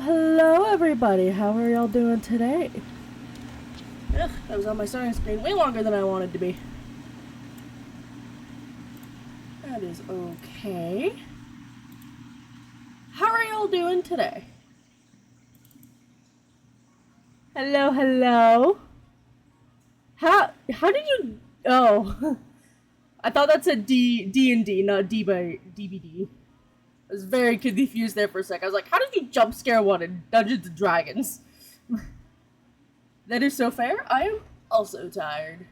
Hello everybody! How are y'all doing today? Ugh, I was on my starting screen way longer than I wanted to be. That is okay. How are y'all doing today? Hello? How did you... Oh. I thought that said D&D, not D by DVD. I was very confused there for a sec. I was like, how did you jump scare one in Dungeons and Dragons? That is so fair. I am also tired.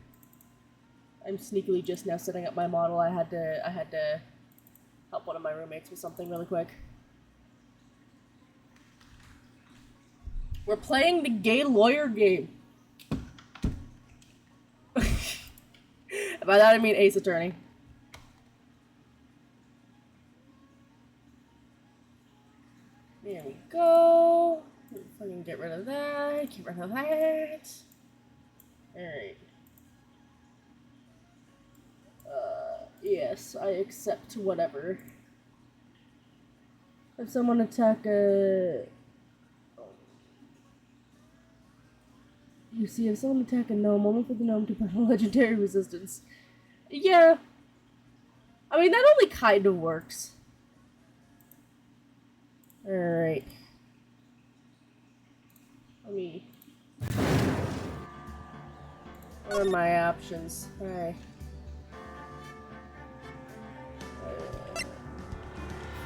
I'm sneakily just now setting up my model. I had to help one of my roommates with something really quick. We're playing the gay lawyer game. By that I mean Ace Attorney. There we go. Fucking get rid of that. Get rid of that. Alright. Yes, I accept whatever. If someone attack a... You see, if someone attack a gnome, only for the gnome to put a legendary resistance. Yeah. I mean, that only kind of works. Alright. Let me... What are my options? Alright.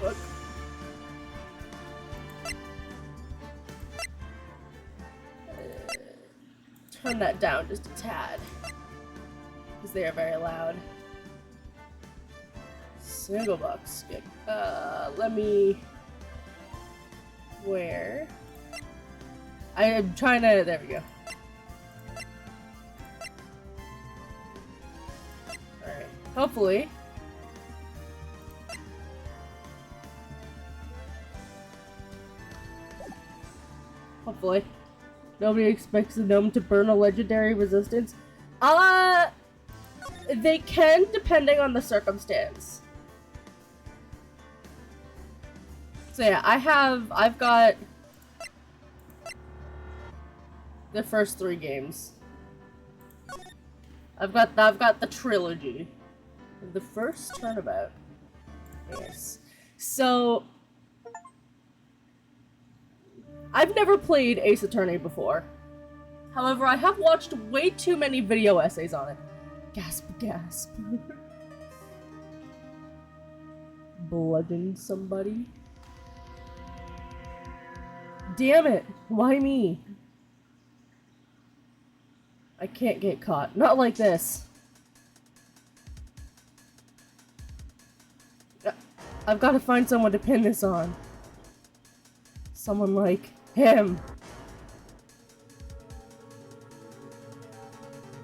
Fuck. Turn that down just a tad. Because they are very loud. Single box skip. Let me... Where? I am trying to... There we go. Alright. Hopefully. Hopefully. Nobody expects the gnome to burn a legendary resistance. They can, depending on the circumstance. So yeah, I've got the first 3 games. I've got the trilogy. The first turnabout. Yes. So I've never played Ace Attorney before. However, I have watched way too many video essays on it. Gasp, gasp. Bludgeon somebody. Damn it! Why me? I can't get caught. Not like this. I've got to find someone to pin this on. Someone like him.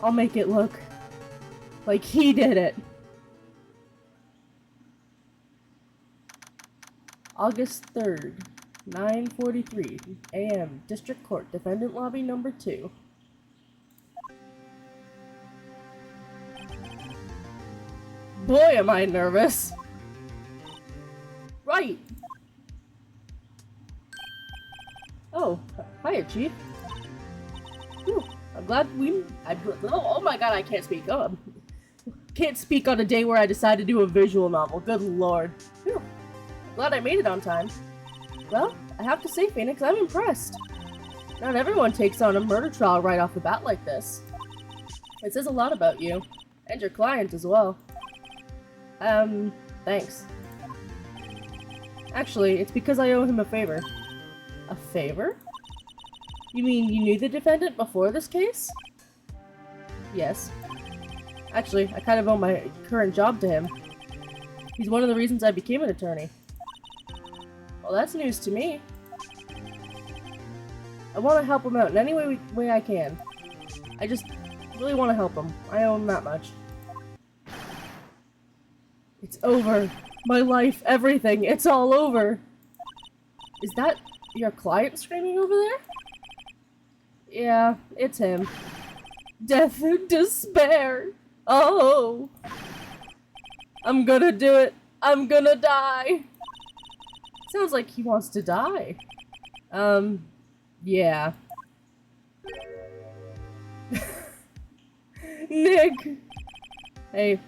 I'll make it look like he did it. August 3rd, 9:43 a.m. District Court, Defendant Lobby number 2. Boy, am I nervous. Right. Oh, hiya, Chief. Whew, I'm glad oh my god, I can't speak. Oh, can't speak on a day where I decide to do a visual novel. Good lord. Whew, glad I made it on time. Well, I have to say, Phoenix, I'm impressed. Not everyone takes on a murder trial right off the bat like this. It says a lot about you. And your client as well. Thanks. Actually, it's because I owe him a favor. A favor? You mean you knew the defendant before this case? Yes. Actually, I kind of owe my current job to him. He's one of the reasons I became an attorney. Well, that's news to me. I want to help him out in any way I can. I just really want to help him. I owe him that much. It's over. My life, everything, it's all over. Is that your client screaming over there? Yeah, it's him. Death and despair. Oh. I'm gonna do it. I'm gonna die. Sounds like he wants to die. Yeah. Nick! Hey.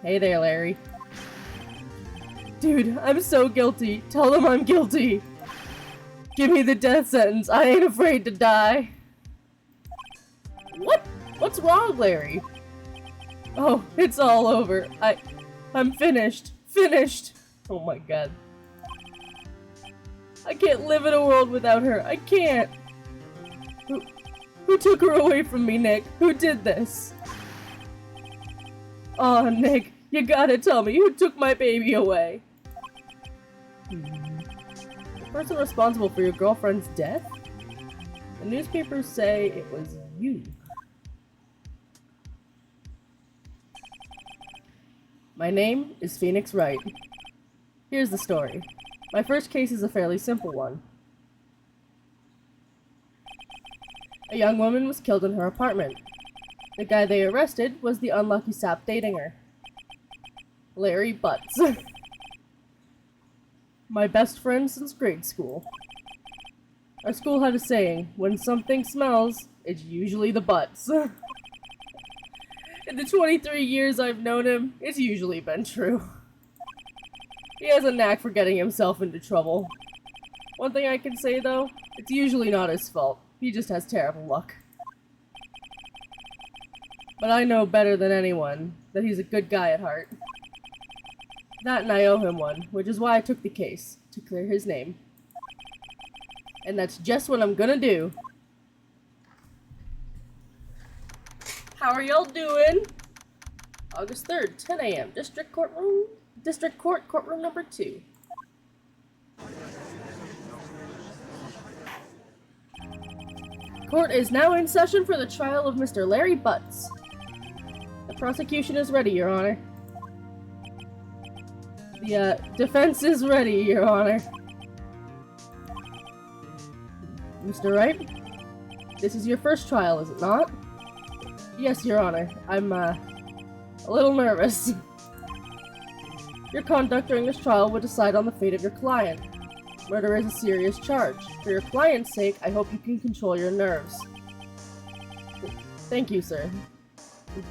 Hey there, Larry. Dude, I'm so guilty. Tell them I'm guilty. Give me the death sentence. I ain't afraid to die. What? What's wrong, Larry? Oh, it's all over. I'm finished. Finished! Oh my god. I can't live in a world without her. I can't. Who took her away from me, Nick? Who did this? Aw, Nick, you gotta tell me who took my baby away. The person responsible for your girlfriend's death? The newspapers say it was you. My name is Phoenix Wright. Here's the story. My first case is a fairly simple one. A young woman was killed in her apartment. The guy they arrested was the unlucky sap dating her. Larry Butts. My best friend since grade school. Our school had a saying, when something smells, it's usually the butts. In the 23 years I've known him, it's usually been true. He has a knack for getting himself into trouble. One thing I can say though, it's usually not his fault. He just has terrible luck. But I know better than anyone that he's a good guy at heart. That and I owe him one, which is why I took the case, to clear his name. And that's just what I'm gonna do. How are y'all doing? August 3rd, 10 a.m. District Court, courtroom number 2. Court is now in session for the trial of Mr. Larry Butts. The prosecution is ready, Your Honor. The defense is ready, Your Honor. Mr. Wright, this is your first trial, is it not? Yes, Your Honor. I'm, a little nervous. Your conduct during this trial will decide on the fate of your client. Murder is a serious charge. For your client's sake, I hope you can control your nerves. Thank you, sir.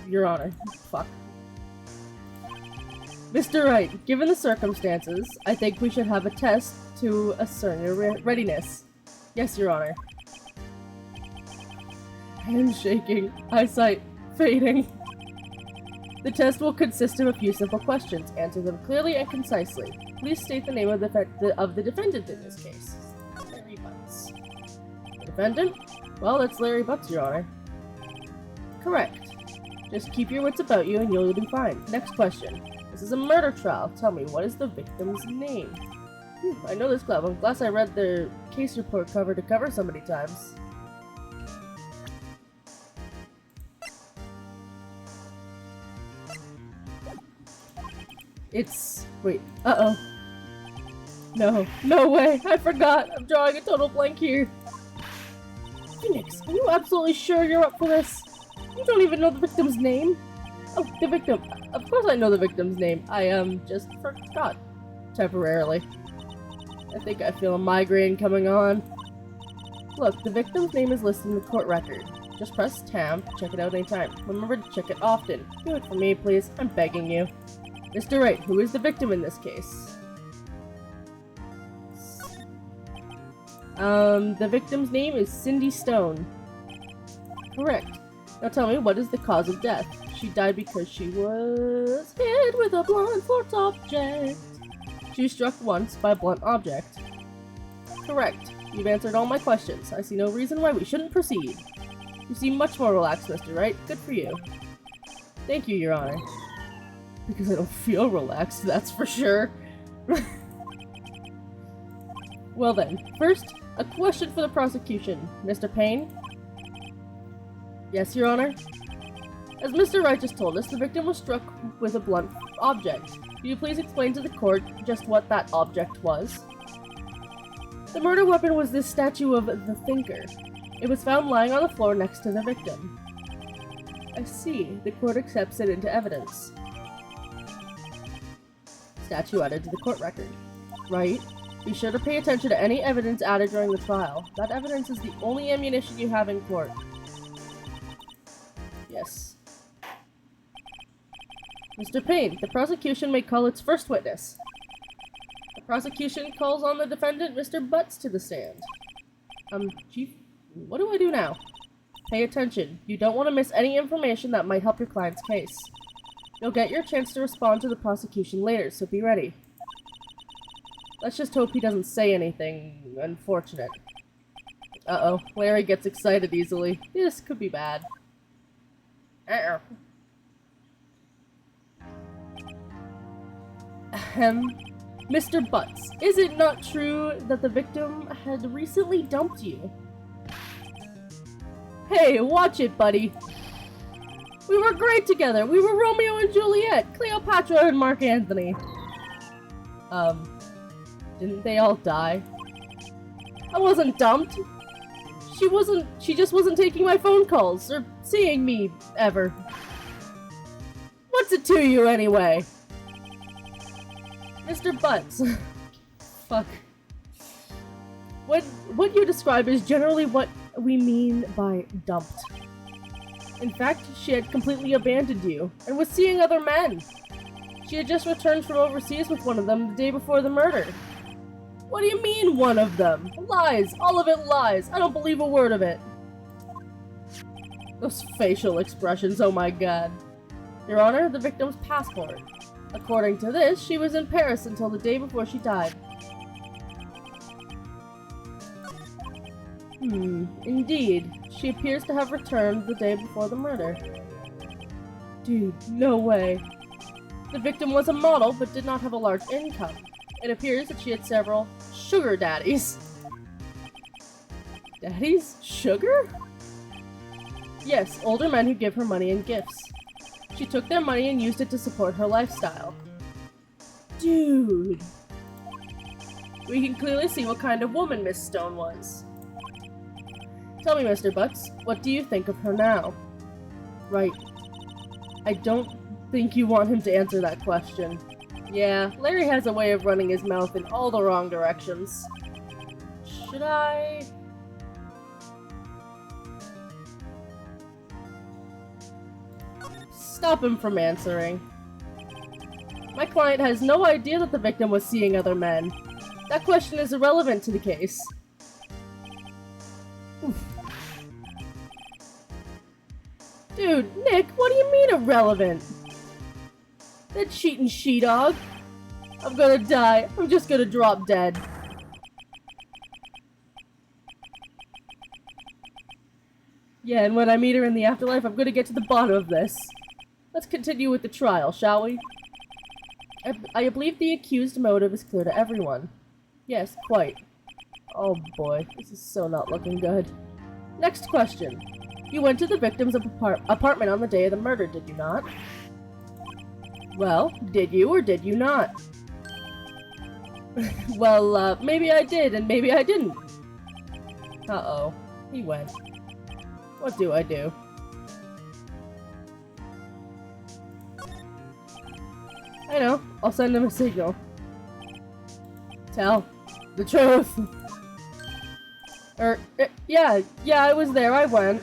Your Honor. Fuck. Mr. Wright, given the circumstances, I think we should have a test to ascertain your readiness. Yes, Your Honor. Hands shaking, eyesight fading. The test will consist of a few simple questions. Answer them clearly and concisely. Please state the name of the defendant in this case. Larry Butts. The defendant? Well, that's Larry Butts, Your Honor. Correct. Just keep your wits about you and you'll be fine. Next question. This is a murder trial. Tell me, what is the victim's name? I know this club. I'm glad I read their case report cover to cover so many times. It's... wait. Uh-oh. No. No way! I forgot! I'm drawing a total blank here. Phoenix, are you absolutely sure you're up for this? You don't even know the victim's name? Oh, the victim. Of course I know the victim's name. I, just forgot. Temporarily. I think I feel a migraine coming on. Look, the victim's name is listed in the court record. Just press tab to check it out anytime. Remember to check it often. Do it for me, please. I'm begging you. Mr. Wright, who is the victim in this case? The victim's name is Cindy Stone. Correct. Now tell me, what is the cause of death? She died because she was hit with a blunt force object. She was struck once by a blunt object. Correct. You've answered all my questions. I see no reason why we shouldn't proceed. You seem much more relaxed, Mr. Wright. Good for you. Thank you, Your Honor. Because I don't feel relaxed, that's for sure. Well then, first, a question for the prosecution. Mr. Payne? Yes, Your Honor? As Mr. Wright just told us, the victim was struck with a blunt object. Will you please explain to the court just what that object was? The murder weapon was this statue of the Thinker. It was found lying on the floor next to the victim. I see. The court accepts it into evidence. Statue added to the court record. Right? Be sure to pay attention to any evidence added during the trial. That evidence is the only ammunition you have in court. Yes. Mr. Payne, the prosecution may call its first witness. The prosecution calls on the defendant, Mr. Butts, to the stand. Chief, what do I do now? Pay attention. You don't want to miss any information that might help your client's case. You'll get your chance to respond to the prosecution later, so be ready. Let's just hope he doesn't say anything unfortunate. Uh-oh, Larry gets excited easily. This could be bad. Mr. Butts, is it not true that the victim had recently dumped you? Hey, watch it, buddy. We were great together. We were Romeo and Juliet, Cleopatra and Mark Antony. Didn't they all die? I wasn't dumped. She just wasn't taking my phone calls or seeing me ever. What's it to you anyway? Mr. Butts. Fuck. What you describe is generally what we mean by dumped. In fact, she had completely abandoned you and was seeing other men. She had just returned from overseas with one of them the day before the murder. What do you mean, one of them? Lies! All of it lies! I don't believe a word of it! Those facial expressions, oh my god. Your Honor, the victim's passport. According to this, she was in Paris until the day before she died. Indeed. She appears to have returned the day before the murder. Dude, no way. The victim was a model, but did not have a large income. It appears that she had several sugar daddies. Daddies? Sugar? Yes, older men who give her money and gifts. She took their money and used it to support her lifestyle. Dude. We can clearly see what kind of woman Miss Stone was. Tell me, Mr. Butts, what do you think of her now? Right. I don't think you want him to answer that question. Yeah, Larry has a way of running his mouth in all the wrong directions. Should I... Stop him from answering. My client has no idea that the victim was seeing other men. That question is irrelevant to the case. Oof. Dude, Nick, what do you mean irrelevant? That cheating she-dog. I'm gonna die. I'm just gonna drop dead. Yeah, and when I meet her in the afterlife, I'm gonna get to the bottom of this. Let's continue with the trial, shall we? I believe the accused motive is clear to everyone. Yes, quite. Oh boy, this is so not looking good. Next question. You went to the victim's apartment on the day of the murder, did you not? Well, did you or did you not? Well, maybe I did and maybe I didn't. Uh-oh. He went. What do I do? I know. I'll send him a signal. Tell the truth. Yeah, I was there. I went.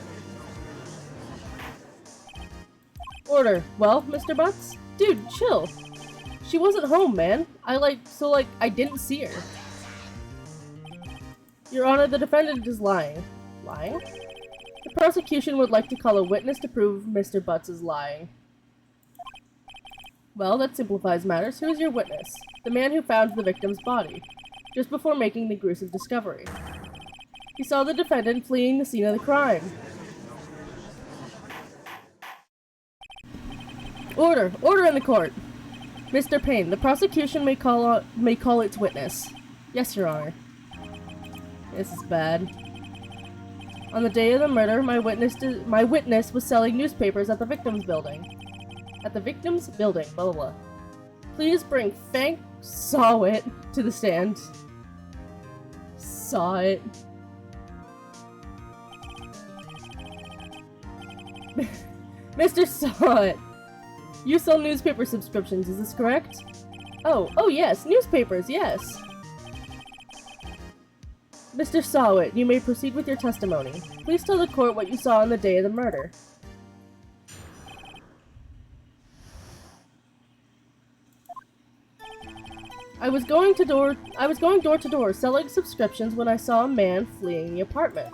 Order. Well, Mr. Butts? Dude, chill. She wasn't home, man. I didn't see her. Your Honor, the defendant is lying. Lying? The prosecution would like to call a witness to prove Mr. Butts is lying. Well, that simplifies matters. Who is your witness? The man who found the victim's body, just before making the gruesome discovery. He saw the defendant fleeing the scene of the crime. Order! Order in the court! Mr. Payne, the prosecution may call its witness. Yes, Your Honor. This is bad. On the day of the murder, my witness was selling newspapers at the victim's building. At the victim's building, blah blah blah. Please bring Frank Sawit to the stand. Sawit. Mr. Sawit, you sell newspaper subscriptions, is this correct? Oh yes, newspapers, yes. Mr. Sawit, you may proceed with your testimony. Please tell the court what you saw on the day of the murder. I was going door to door selling subscriptions when I saw a man fleeing the apartment.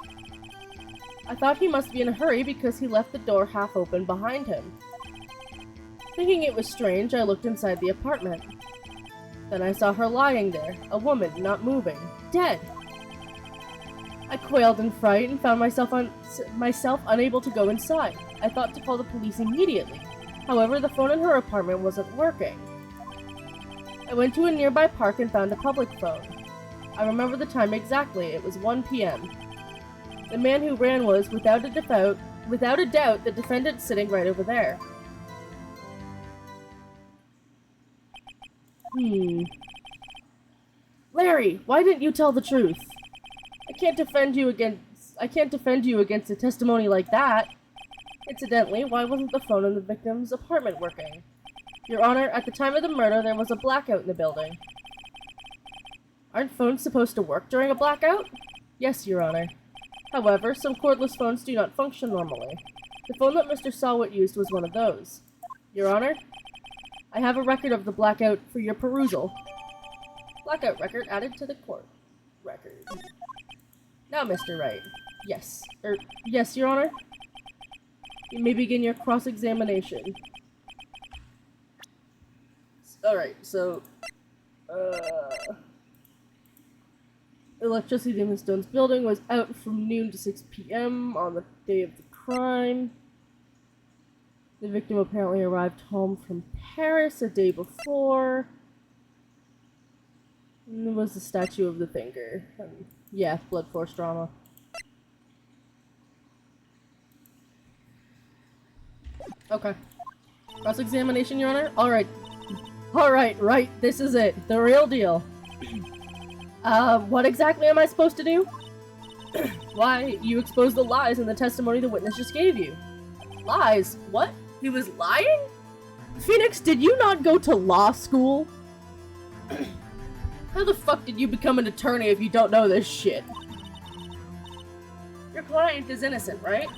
I thought he must be in a hurry because he left the door half open behind him. Thinking it was strange, I looked inside the apartment. Then I saw her lying there, a woman, not moving, dead. I quailed in fright and found myself unable to go inside. I thought to call the police immediately. However, the phone in her apartment wasn't working. I went to a nearby park and found a public phone. I remember the time exactly. It was 1 p.m. The man who ran was, without a doubt, the defendant sitting right over there. Larry, why didn't you tell the truth? I can't defend you against a testimony like that. Incidentally, why wasn't the phone in the victim's apartment working? Your Honor, at the time of the murder, there was a blackout in the building. Aren't phones supposed to work during a blackout? Yes, Your Honor. However, some cordless phones do not function normally. The phone that Mr. Sawit used was one of those. Your Honor, I have a record of the blackout for your perusal. Blackout record added to the court record. Now, Mr. Wright. Yes. Yes, Your Honor. You may begin your cross-examination. Alright, so... electricity in the Stone's building was out from noon to 6 p.m. on the day of the crime. The victim apparently arrived home from Paris a day before. And there was the statue of the finger. Yeah, blood force drama. Okay. Cross-examination, Your Honor? Alright. Alright, right, this is it. The real deal. What exactly am I supposed to do? Why, you exposed the lies in the testimony the witness just gave you. Lies? What? He was lying? Phoenix, did you not go to law school? How the fuck did you become an attorney if you don't know this shit? Your client is innocent, right?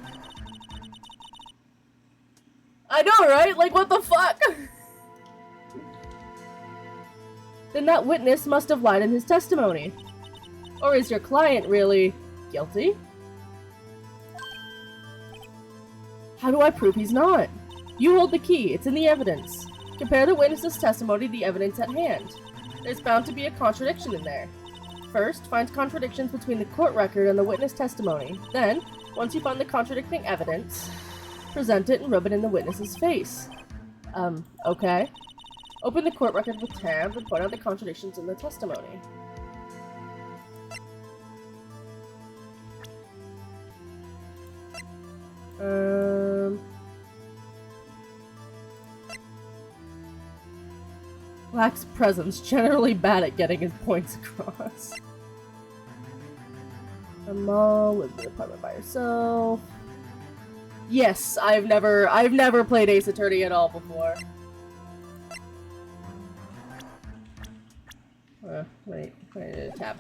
I know, right? Like, what the fuck? Then that witness must have lied in his testimony. Or is your client really guilty? How do I prove he's not? You hold the key. It's in the evidence. Compare the witness's testimony to the evidence at hand. There's bound to be a contradiction in there. First, find contradictions between the court record and the witness testimony. Then, once you find the contradicting evidence, present it and rub it in the witness's face. Okay. Open the court record with tab and point out the contradictions in the testimony. Lacks presence, generally bad at getting his points across. Amal, live in the apartment by herself. Yes, I've never played Ace Attorney at all before. Wait, tab.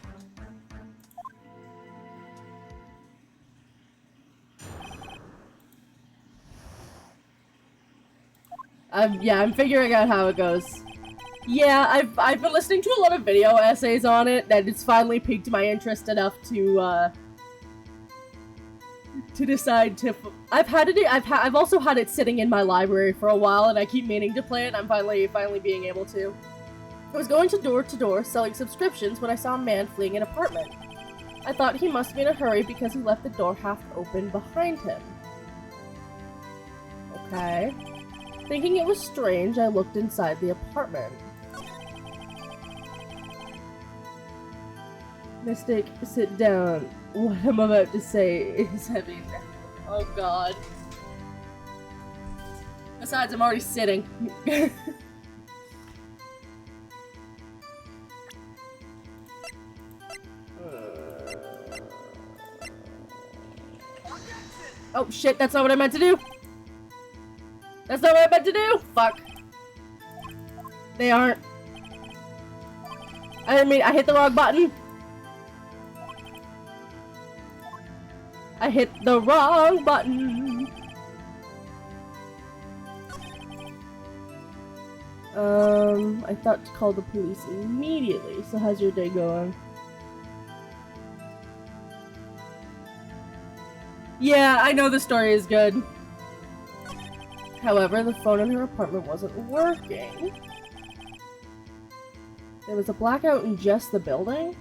Yeah, I'm figuring out how it goes. Yeah, I've been listening to a lot of video essays on it, and it's finally piqued my interest enough to decide to. I've also had it sitting in my library for a while, and I keep meaning to play it. And I'm finally being able to. I was going door to door selling subscriptions when I saw a man fleeing an apartment. I thought he must be in a hurry because he left the door half open behind him. Okay. Thinking it was strange, I looked inside the apartment. Mystic, sit down. What I'm about to say is heavy. Oh god. Besides, I'm already sitting. Oh shit, that's not what I meant to do! That's not what I meant to do! Fuck. They aren't. I hit the wrong button. I hit the wrong button. I thought to call the police immediately. So how's your day going? Yeah, I know the story is good. However, the phone in her apartment wasn't working. There was a blackout in just the building?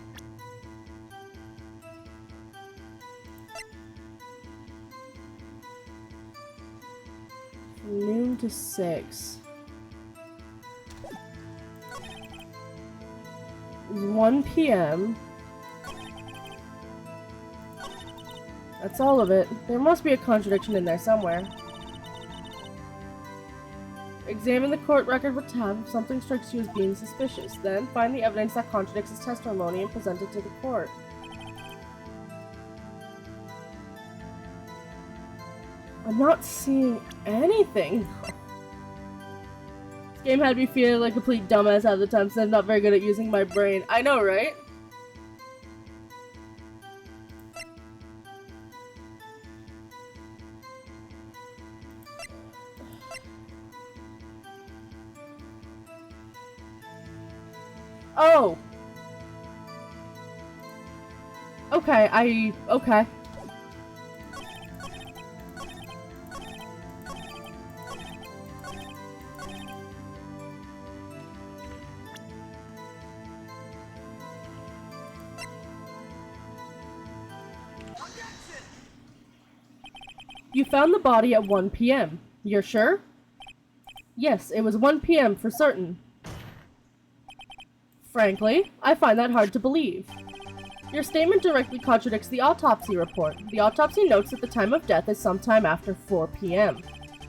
From noon to 6. It was 1 p.m. That's all of it. There must be a contradiction in there somewhere. Examine the court record with tab if something strikes you as being suspicious. Then, find the evidence that contradicts his testimony and present it to the court. I'm not seeing anything. This game had me feeling like a complete dumbass half the time, so I'm not very good at using my brain. I know, right? Oh! Okay, okay. You found the body at 1 p.m. You're sure? Yes, it was 1 p.m. for certain. Frankly, I find that hard to believe. Your statement directly contradicts the autopsy report. The autopsy notes that the time of death is sometime after 4 p.m.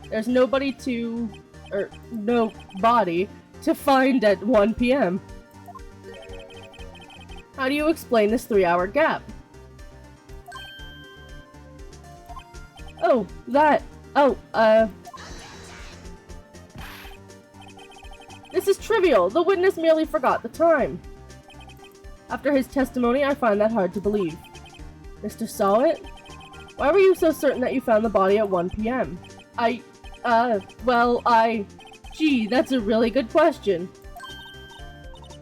There's no body to find at 1 p.m. How do you explain this 3-hour gap? This is trivial. The witness merely forgot the time. After his testimony, I find that hard to believe. Mr. Sawit? Why were you so certain that you found the body at 1 p.m.? Gee, that's a really good question.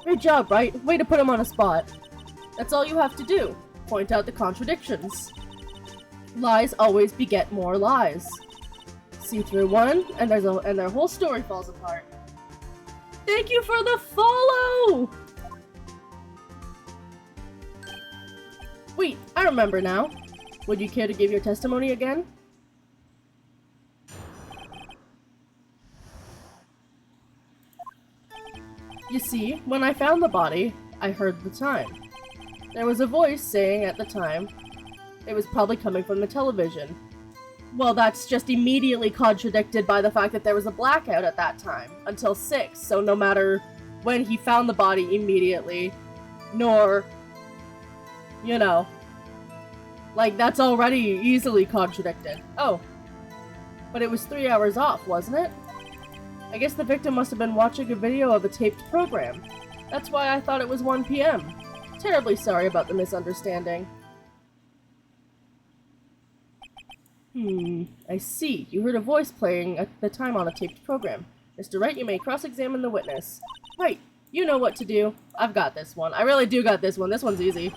Good job, Wright. Way to put him on a spot. That's all you have to do. Point out the contradictions. Lies always beget more lies. See through one, and their whole story falls apart. Thank you for the follow! Wait, I remember now. Would you care to give your testimony again? You see, when I found the body, I heard the time. There was a voice saying at the time, it was probably coming from the television. Well, that's just immediately contradicted by the fact that there was a blackout at that time, until 6, so no matter when he found the body immediately, nor, you know, like, that's already easily contradicted. Oh, but it was 3 hours off, wasn't it? I guess the victim must have been watching a video of a taped program. That's why I thought it was 1 p.m. Terribly sorry about the misunderstanding. I see. You heard a voice playing at the time on a taped program. Mr. Wright, you may cross-examine the witness. Right. You know what to do. I've got this one. I really do got this one. This one's easy.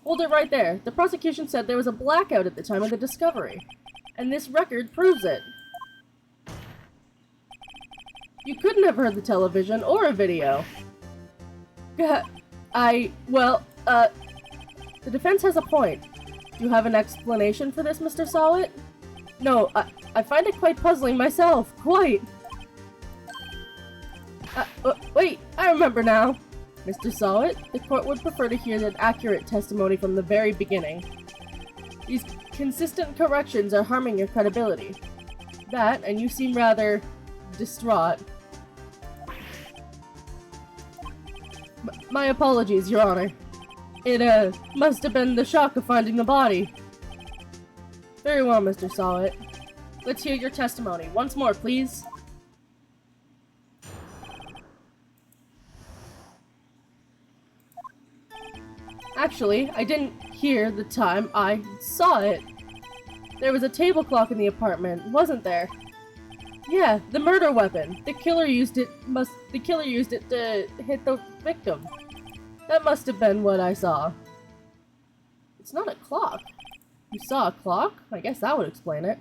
Hold it right there. The prosecution said there was a blackout at the time of the discovery. And this record proves it. You couldn't have heard the television or a video. The defense has a point. Do you have an explanation for this, Mr. Sawit? No, I find it quite puzzling myself. Quite. Wait, I remember now. Mr. Sawit, the court would prefer to hear an accurate testimony from the very beginning. These consistent corrections are harming your credibility. That, and you seem rather distraught. My apologies, Your Honor. It, must have been the shock of finding the body. Very well, Mr. Sawit. Let's hear your testimony. Once more, please. Actually, I didn't hear the time I saw it. There was a table clock in the apartment, wasn't there? Yeah, the murder weapon. The killer used it to hit the victim. That must have been what I saw. It's not a clock. You saw a clock? I guess that would explain it.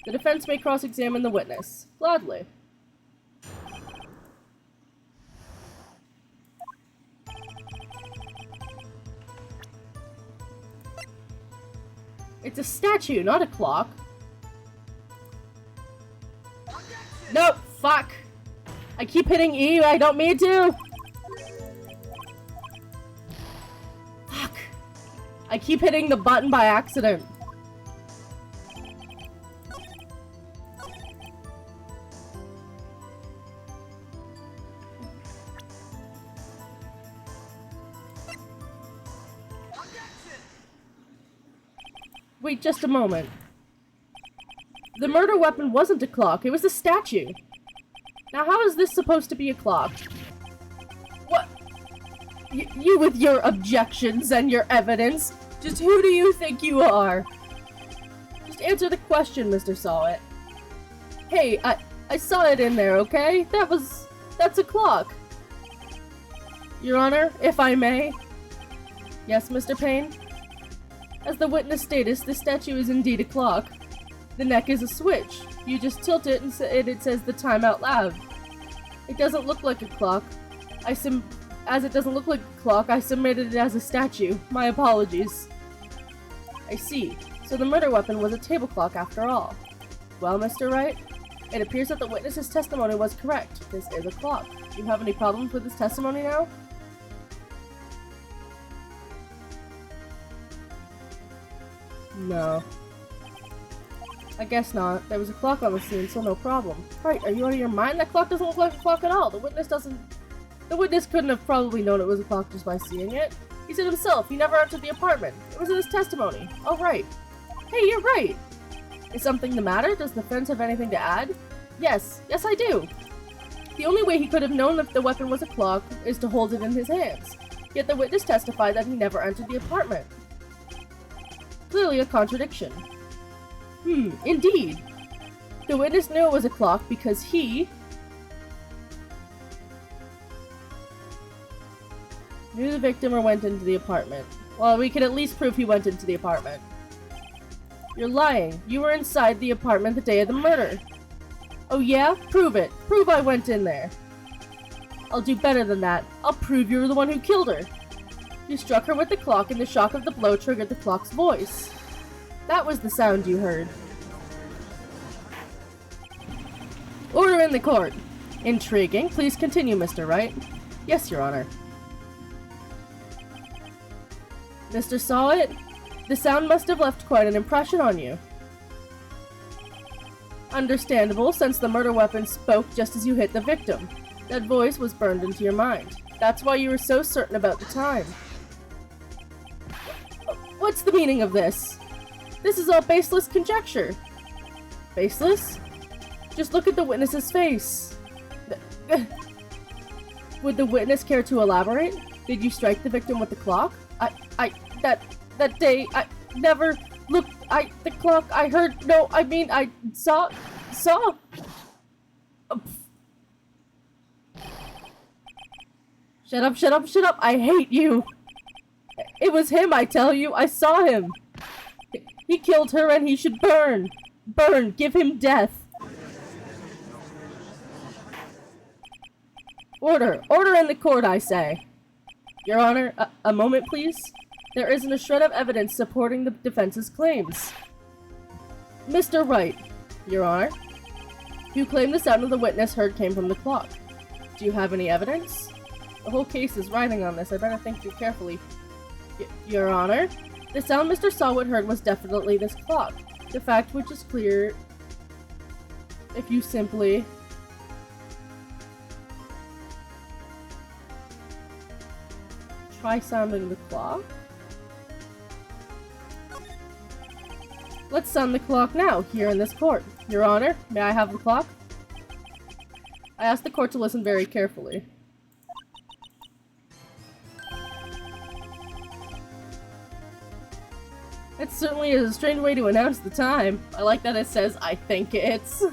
The defense may cross-examine the witness. Gladly. It's a statue, not a clock. Nope, fuck. I keep hitting E, I don't mean to. Fuck. I keep hitting the button by accident. Wait just a moment. The murder weapon wasn't a clock, it was a statue. Now how is this supposed to be a clock? What? You with your objections and your evidence? Just who do you think you are? Just answer the question, Mr. Sawit. Hey, I saw it in there, okay? That's a clock. Your Honor, if I may. Yes, Mr. Payne? As the witness stated, the statue is indeed a clock. The neck is a switch. You just tilt it and it says the time out loud. It doesn't look like a clock. As it doesn't look like a clock, I submitted it as a statue. My apologies. I see. So the murder weapon was a table clock after all. Well, Mr. Wright, it appears that the witness's testimony was correct. This is a clock. Do you have any problems with this testimony now? No. I guess not. There was a clock on the scene, so no problem. Right, are you out of your mind? That clock doesn't look like a clock at all. The witness couldn't have probably known it was a clock just by seeing it. He said himself, he never entered the apartment. It was in his testimony. Oh, right. Hey, you're right. Is something the matter? Does the defense have anything to add? Yes. Yes, I do. The only way he could have known if the weapon was a clock is to hold it in his hands. Yet the witness testified that he never entered the apartment. Clearly a contradiction. Indeed. The witness knew it was a clock because he knew the victim or went into the apartment. Well, we can at least prove he went into the apartment. You're lying. You were inside the apartment the day of the murder. Oh yeah? Prove it. Prove I went in there. I'll do better than that. I'll prove you were the one who killed her. You struck her with the clock and the shock of the blow triggered the clock's voice. That was the sound you heard. Order in the court. Intriguing. Please continue, Mr. Wright. Yes, Your Honor. Mr. Sawit, the sound must have left quite an impression on you. Understandable, since the murder weapon spoke just as you hit the victim. That voice was burned into your mind. That's why you were so certain about the time. What's the meaning of this? This is all baseless conjecture. Baseless? Just look at the witness's face. Would the witness care to elaborate? Did you strike the victim with the clock? That day, I never looked, the clock, I heard, no, I mean, I saw. Shut up, I hate you. It was him, I tell you, I saw him. He killed her and he should burn. Burn, give him death. Order in the court, I say. Your Honor, a moment please. There isn't a shred of evidence supporting the defense's claims. Mr. Wright, Your Honor, you claim the sound of the witness heard came from the clock. Do you have any evidence? The whole case is riding on this, I better think too carefully. Your Honor, the sound Mr. Sawit heard was definitely this clock. The fact which is clear if you simply try sounding the clock. Let's sound the clock now, here in this court. Your Honor, may I have the clock? I asked the court to listen very carefully. It certainly is a strange way to announce the time. I like that it says, I think it's.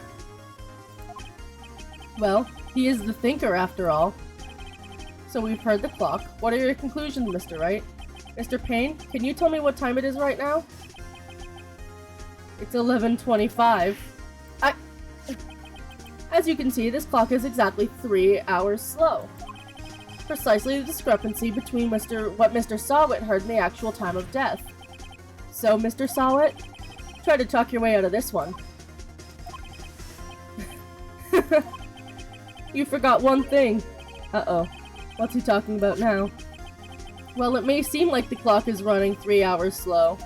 Well, he is the thinker after all. So we've heard the clock. What are your conclusions, Mr. Wright? Mr. Payne, can you tell me what time it is right now? It's 11:25. As you can see, this clock is exactly 3 hours slow. Precisely the discrepancy between what Mr. Sawit heard and the actual time of death. So, Mr. Sawit, try to talk your way out of this one. You forgot one thing. Uh-oh. What's he talking about now? Well, it may seem like the clock is running 3 hours slow.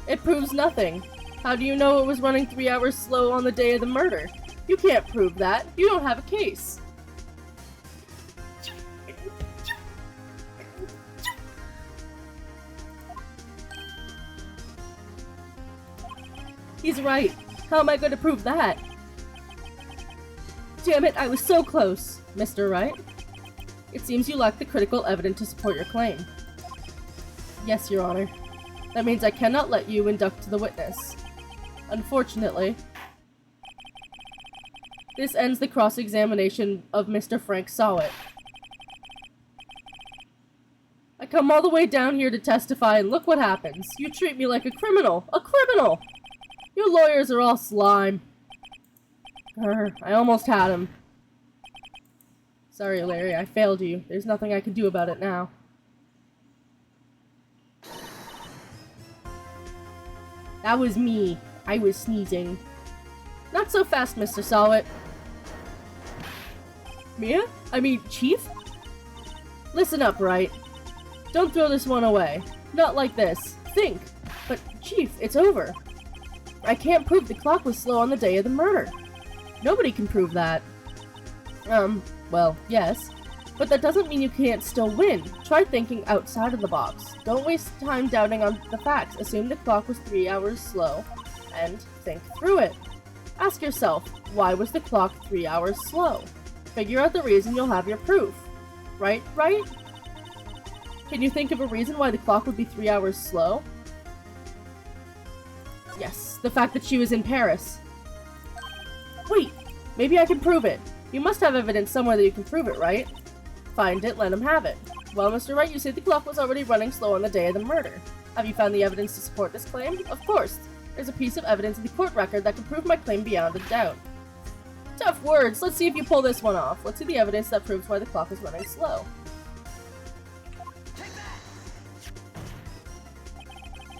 It proves nothing. How do you know it was running 3 hours slow on the day of the murder? You can't prove that. You don't have a case. He's right. How am I going to prove that? Damn it, I was so close. Mr. Wright? It seems you lack the critical evidence to support your claim. Yes, Your Honor. That means I cannot let you induct the witness. Unfortunately, this ends the cross-examination of Mr. Frank Sawit. I come all the way down here to testify and look what happens. You treat me like a criminal! A criminal! Your lawyers are all slime. I almost had him. Sorry, Larry, I failed you. There's nothing I can do about it now. That was me. I was sneezing. Not so fast, Mr. Sawit. Mia? I mean, Chief? Listen up, Wright. Don't throw this one away. Not like this. Think. But, Chief, it's over. I can't prove the clock was slow on the day of the murder. Nobody can prove that. Well, yes. But that doesn't mean you can't still win. Try thinking outside of the box. Don't waste time doubting on the facts. Assume the clock was 3 hours slow, and think through it. Ask yourself, why was the clock 3 hours slow? Figure out the reason, you'll have your proof. Right? Can you think of a reason why the clock would be 3 hours slow? Yes, the fact that she was in Paris. Wait, maybe I can prove it. You must have evidence somewhere that you can prove it, right? Find it, let him have it. Well, Mr. Wright, you say the clock was already running slow on the day of the murder. Have you found the evidence to support this claim? Of course. There's a piece of evidence in the court record that can prove my claim beyond a doubt. Tough words. Let's see if you pull this one off. Let's see the evidence that proves why the clock is running slow.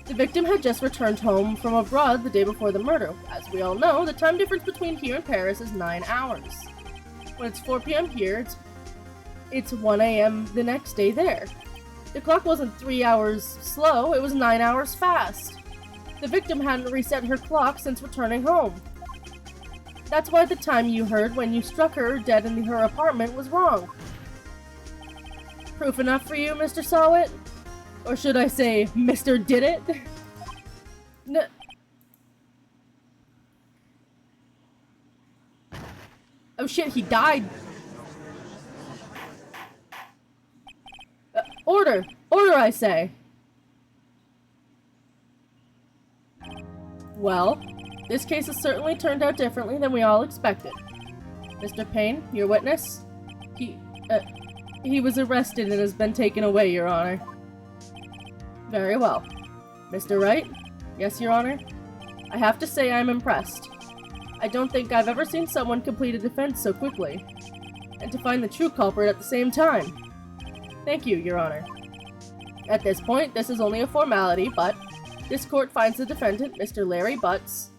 The victim had just returned home from abroad the day before the murder. As we all know, the time difference between here and Paris is 9 hours. When it's 4 p.m. here, it's 1 a.m. the next day there. The clock wasn't 3 hours slow, it was 9 hours fast. The victim hadn't reset her clock since returning home. That's why the time you heard when you struck her dead in her apartment was wrong. Proof enough for you, Mr. Sawit? Or should I say, Mr. Did It? Oh shit, he died. Order! Order, I say! Well, this case has certainly turned out differently than we all expected. Mr. Payne, your witness? He was arrested and has been taken away, Your Honor. Very well. Mr. Wright? Yes, Your Honor? I have to say I'm impressed. I don't think I've ever seen someone complete a defense so quickly. And to find the true culprit at the same time. Thank you, Your Honor. At this point, this is only a formality, but this court finds the defendant, Mr. Larry Butts,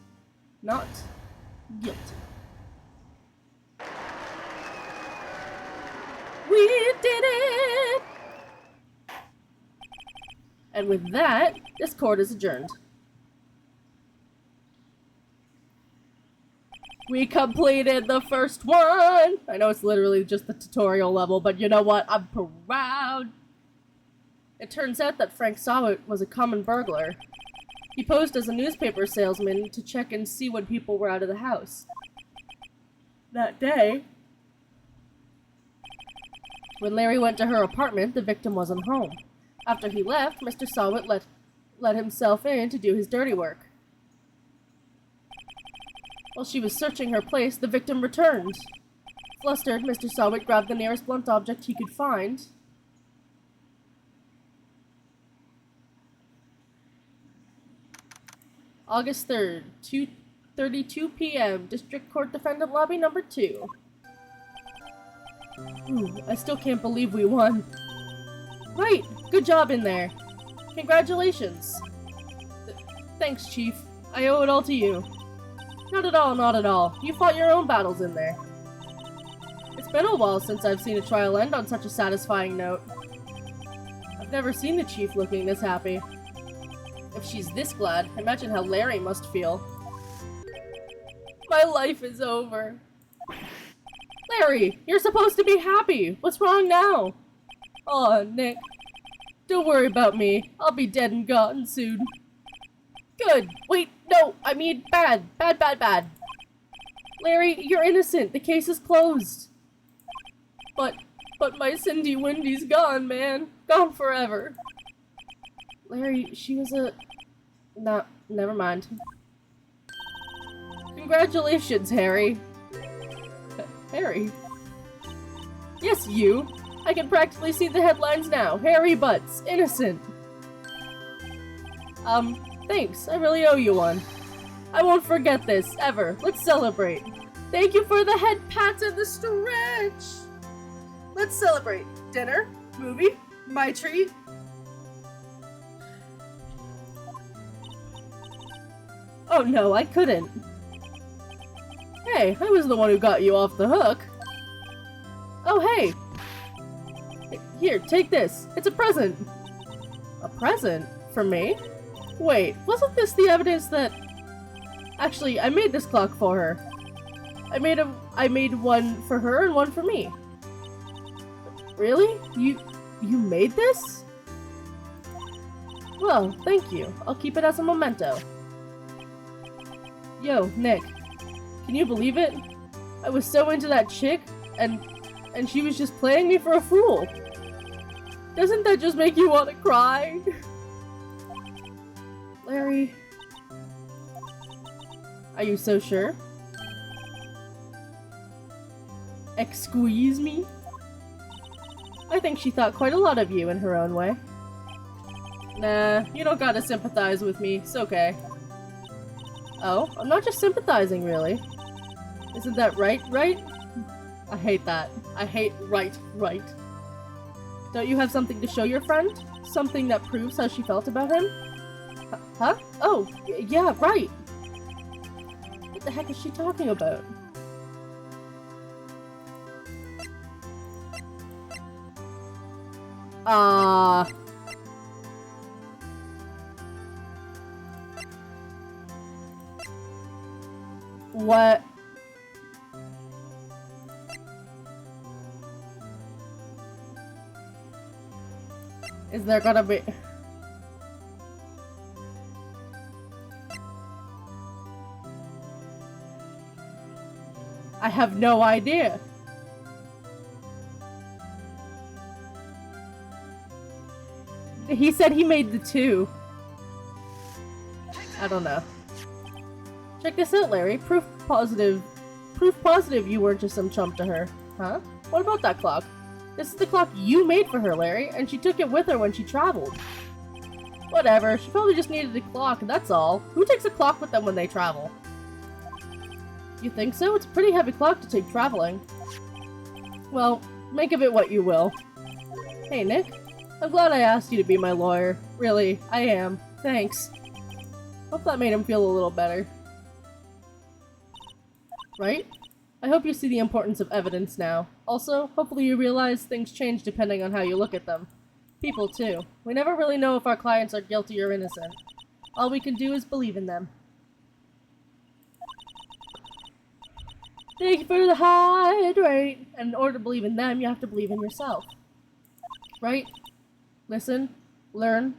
not guilty. We did it! And with that, this court is adjourned. We completed the first one! I know it's literally just the tutorial level, but you know what? I'm proud! It turns out that Frank Sawit was a common burglar. He posed as a newspaper salesman to check and see when people were out of the house. That day, when Larry went to her apartment, the victim wasn't home. After he left, Mr. Sawit let himself in to do his dirty work. While she was searching her place, the victim returned. Flustered, Mr. Sawit grabbed the nearest blunt object he could find. August 3rd, 2:32 p.m., District Court Defendant Lobby number 2. Ooh, I still can't believe we won. Right, good job in there. Congratulations. Thanks, Chief. I owe it all to you. Not at all, not at all. You fought your own battles in there. It's been a while since I've seen a trial end on such a satisfying note. I've never seen the Chief looking this happy. If she's this glad, imagine how Larry must feel. My life is over. Larry, you're supposed to be happy. What's wrong now? Aw, Nick. Don't worry about me. I'll be dead and gone soon. Good. Wait, no, I mean bad. Bad, bad, bad. Larry, you're innocent. The case is closed. But my Cindy Windy's gone, man. Gone forever. Larry, she was a... No, never mind. Congratulations, Harry. Harry? Yes, you. I can practically see the headlines now. Harry Butts, innocent. Thanks. I really owe you one. I won't forget this, ever. Let's celebrate. Thank you for the head pats and the stretch. Let's celebrate. Dinner? Movie? My treat? Oh no, I couldn't. Hey, I was the one who got you off the hook. Oh hey! Here, take this. It's a present. A present? For me? Wait, wasn't this the evidence that... Actually, I made this clock for her. I made one for her and one for me. Really? You made this? Well, thank you. I'll keep it as a memento. Yo, Nick. Can you believe it? I was so into that chick, and she was just playing me for a fool. Doesn't that just make you want to cry? Larry... Are you so sure? Excuse me? I think she thought quite a lot of you in her own way. Nah, you don't gotta sympathize with me. It's okay. Oh, I'm not just sympathizing, really. Isn't that right? I hate that. I hate right. Don't you have something to show your friend? Something that proves how she felt about him? Huh? Oh, yeah, right. What the heck is she talking about? What? Is there gonna be... I have no idea. He said he made the two. I don't know. Check this out, Larry. Proof positive you weren't just some chump to her. Huh? What about that clock? This is the clock you made for her, Larry, and she took it with her when she traveled. Whatever, she probably just needed a clock, that's all. Who takes a clock with them when they travel? You think so? It's a pretty heavy clock to take traveling. Well, make of it what you will. Hey, Nick. I'm glad I asked you to be my lawyer. Really, I am. Thanks. Hope that made him feel a little better. Right? I hope you see the importance of evidence now. Also, hopefully you realize things change depending on how you look at them. People, too. We never really know if our clients are guilty or innocent. All we can do is believe in them. Thank you for the hydrate! And in order to believe in them, you have to believe in yourself. Right? Listen, learn,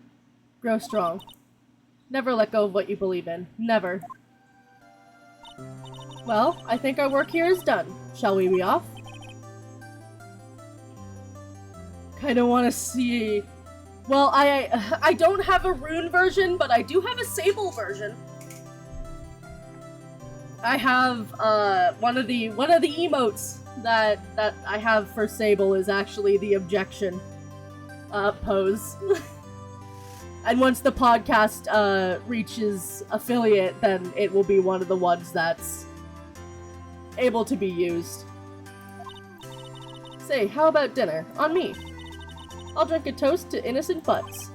grow strong. Never let go of what you believe in. Never. Well, I think our work here is done. Shall we be off? Kinda wanna see... Well, I don't have a rune version, but I do have a Sable version. I have, one of the emotes that I have for Sable is actually the objection, pose. And once the podcast, reaches affiliate, then it will be one of the ones that's able to be used. Say, how about dinner? On me. I'll drink a toast to innocent butts.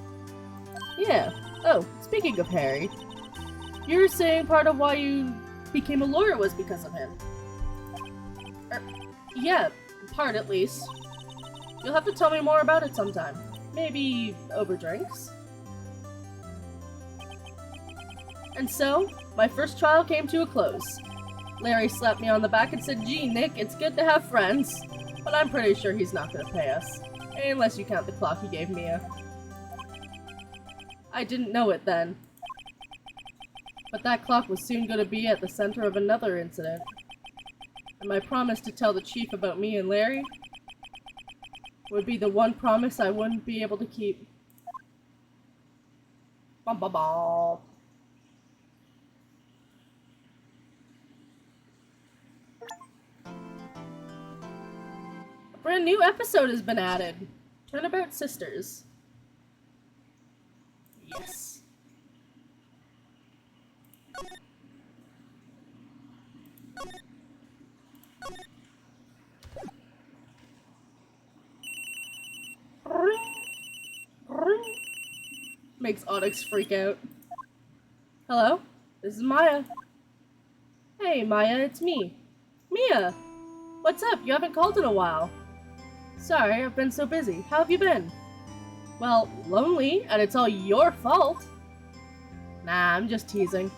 Yeah. Oh, speaking of Harry, you were saying part of why you became a lawyer was because of him. Yeah, part at least. You'll have to tell me more about it sometime. Maybe over drinks. And so, my first trial came to a close. Larry slapped me on the back and said, "Gee, Nick, it's good to have friends, but I'm pretty sure he's not gonna pay us. Unless you count the clock he gave Mia." I didn't know it then. But that clock was soon gonna be at the center of another incident. And my promise to tell the chief about me and Larry would be the one promise I wouldn't be able to keep. Bum bum bum. A brand new episode has been added. Turnabout Sisters. Yes. Makes Onyx freak out. Hello? This is Maya. Hey, Maya, it's me. Mia! What's up? You haven't called in a while. Sorry, I've been so busy. How have you been? Well, lonely, and it's all your fault. Nah, I'm just teasing.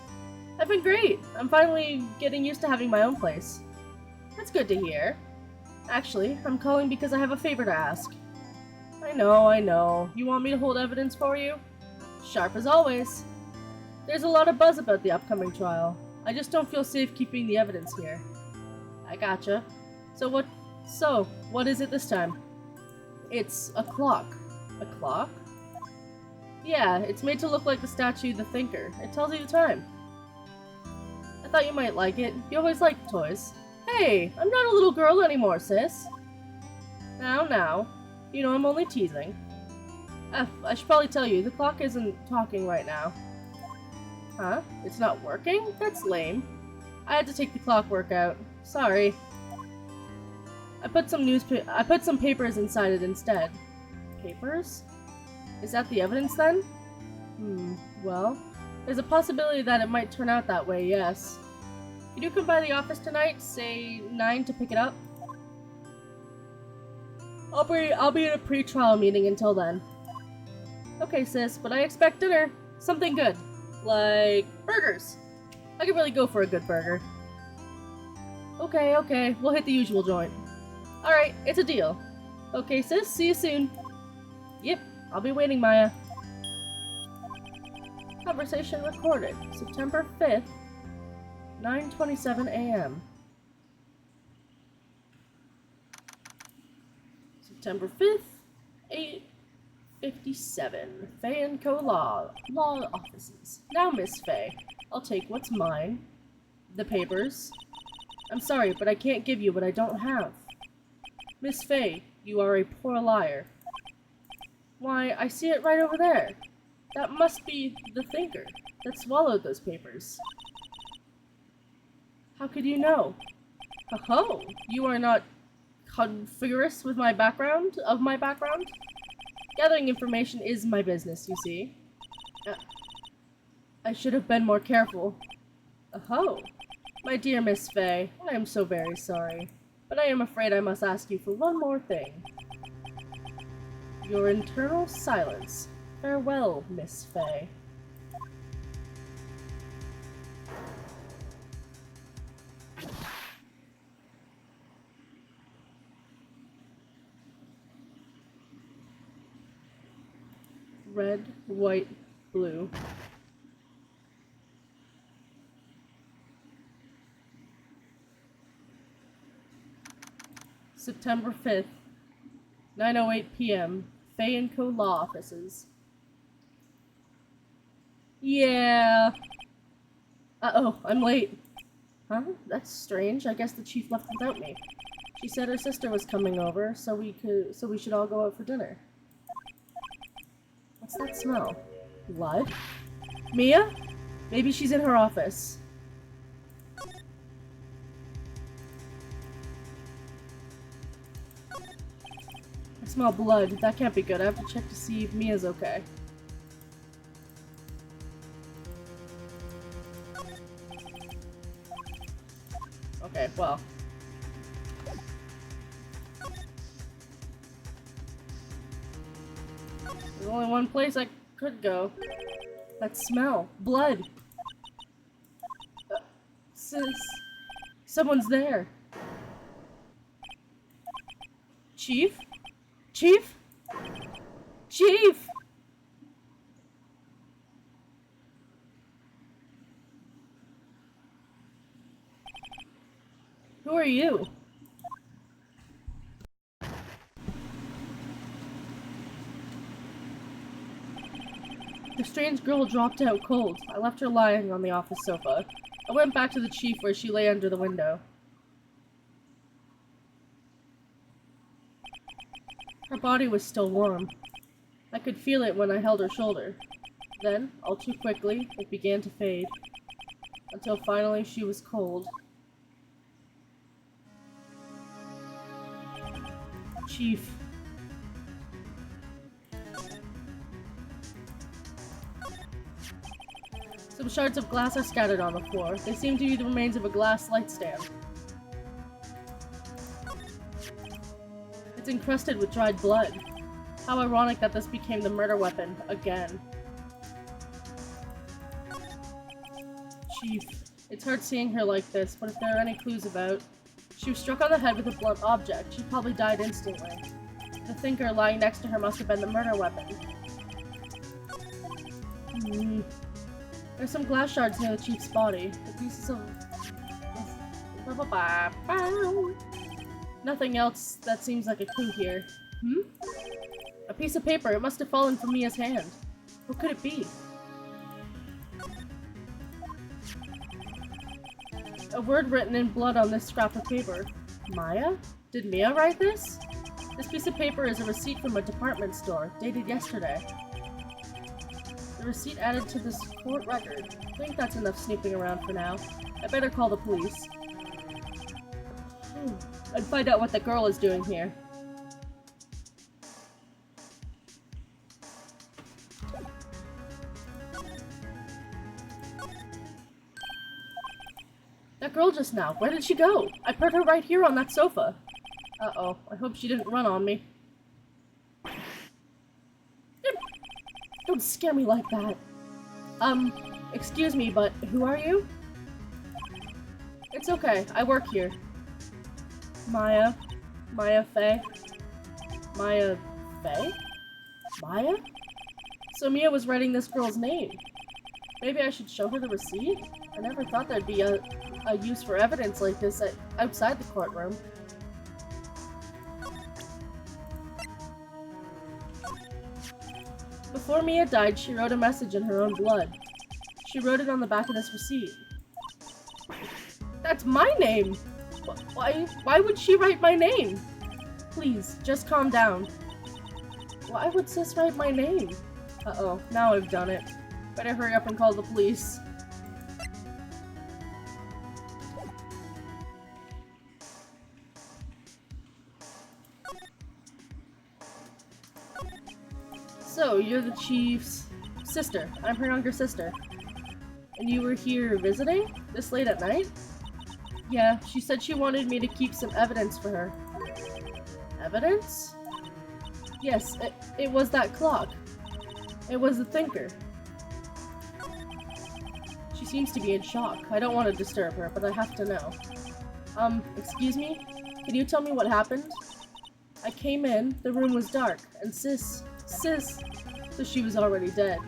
I've been great. I'm finally getting used to having my own place. That's good to hear. Actually, I'm calling because I have a favor to ask. I know. You want me to hold evidence for you? Sharp as always. There's a lot of buzz about the upcoming trial. I just don't feel safe keeping the evidence here. I gotcha. So what is it this time? It's a clock. A clock? Yeah, it's made to look like the statue of the Thinker. It tells you the time. I thought you might like it. You always liked toys. Hey, I'm not a little girl anymore, sis. Now. You know I'm only teasing. I should probably tell you, the clock isn't talking right now. Huh? It's not working? That's lame. I had to take the clockwork out. Sorry. I put some papers inside it instead. Papers? Is that the evidence then? Well, there's a possibility that it might turn out that way, yes. Could you come by the office tonight, say 9 to pick it up? I'll be in a pre-trial meeting until then. Okay, sis, but I expect dinner. Something good. Like burgers. I could really go for a good burger. Okay. We'll hit the usual joint. Alright, it's a deal. Okay, sis, see you soon. Yep, I'll be waiting, Maya. Conversation recorded. September 5th, 9:27 a.m. September 5th, 8:57. Faye & Co. Law offices. Now, Miss Faye, I'll take what's mine. The papers. I'm sorry, but I can't give you what I don't have. Miss Faye, you are a poor liar. Why, I see it right over there. That must be the Thinker that swallowed those papers. How could you know? Ho-ho! You are not configurous with my background? Gathering information is my business, you see. I should have been more careful. Oh, my dear Miss Faye, I am so very sorry, but I am afraid I must ask you for one more thing. Your internal silence. Farewell, Miss Faye. Red, white, blue. September 5th, 9:08 p.m. Fay & Co. Law Offices. Yeah. Uh-oh, I'm late. Huh? That's strange. I guess the chief left without me. She said her sister was coming over, so we should all go out for dinner. What's that smell? Blood? Mia? Maybe she's in her office. I smell blood. That can't be good. I have to check to see if Mia's okay. Okay, well. There's only one place I could go. That smell. Blood. Sis. Someone's there. Chief? Chief? Chief! Who are you? The strange girl dropped out cold. I left her lying on the office sofa. I went back to the chief where she lay under the window. Her body was still warm. I could feel it when I held her shoulder. Then, all too quickly, it began to fade. Until finally she was cold. Chief. Some shards of glass are scattered on the floor. They seem to be the remains of a glass light stand. It's encrusted with dried blood. How ironic that this became the murder weapon again. Chief, it's hard seeing her like this, but if there are any clues about... She was struck on the head with a blunt object. She probably died instantly. The thinker lying next to her must have been the murder weapon. There's some glass shards near the chief's body. The pieces of... Nothing else that seems like a clue here. A piece of paper. It must have fallen from Mia's hand. What could it be? A word written in blood on this scrap of paper. Maya? Did Mia write this? This piece of paper is a receipt from a department store, dated yesterday. The receipt added to this court record. I think that's enough snooping around for now. I better call the police. And find out what the girl is doing here. That girl just now, where did she go? I put her right here on that sofa. Uh-oh, I hope she didn't run on me. Don't scare me like that. Excuse me, but who are you? It's okay, I work here. Maya. Maya Fay. Maya Fay? Maya? So Mia was writing this girl's name. Maybe I should show her the receipt? I never thought there'd be a use for evidence like this outside the courtroom. Before Mia died, she wrote a message in her own blood. She wrote it on the back of this receipt. That's my name! Why would she write my name? Please, just calm down. Why would sis write my name? Uh-oh, now I've done it. Better hurry up and call the police. So, you're the chief's sister. I'm her younger sister. And you were here visiting? This late at night? Yeah, she said she wanted me to keep some evidence for her. Evidence? Yes, it was that clock. It was the thinker. She seems to be in shock. I don't want to disturb her, but I have to know. Excuse me? Can you tell me what happened? I came in, the room was dark, and sis, so she was already dead.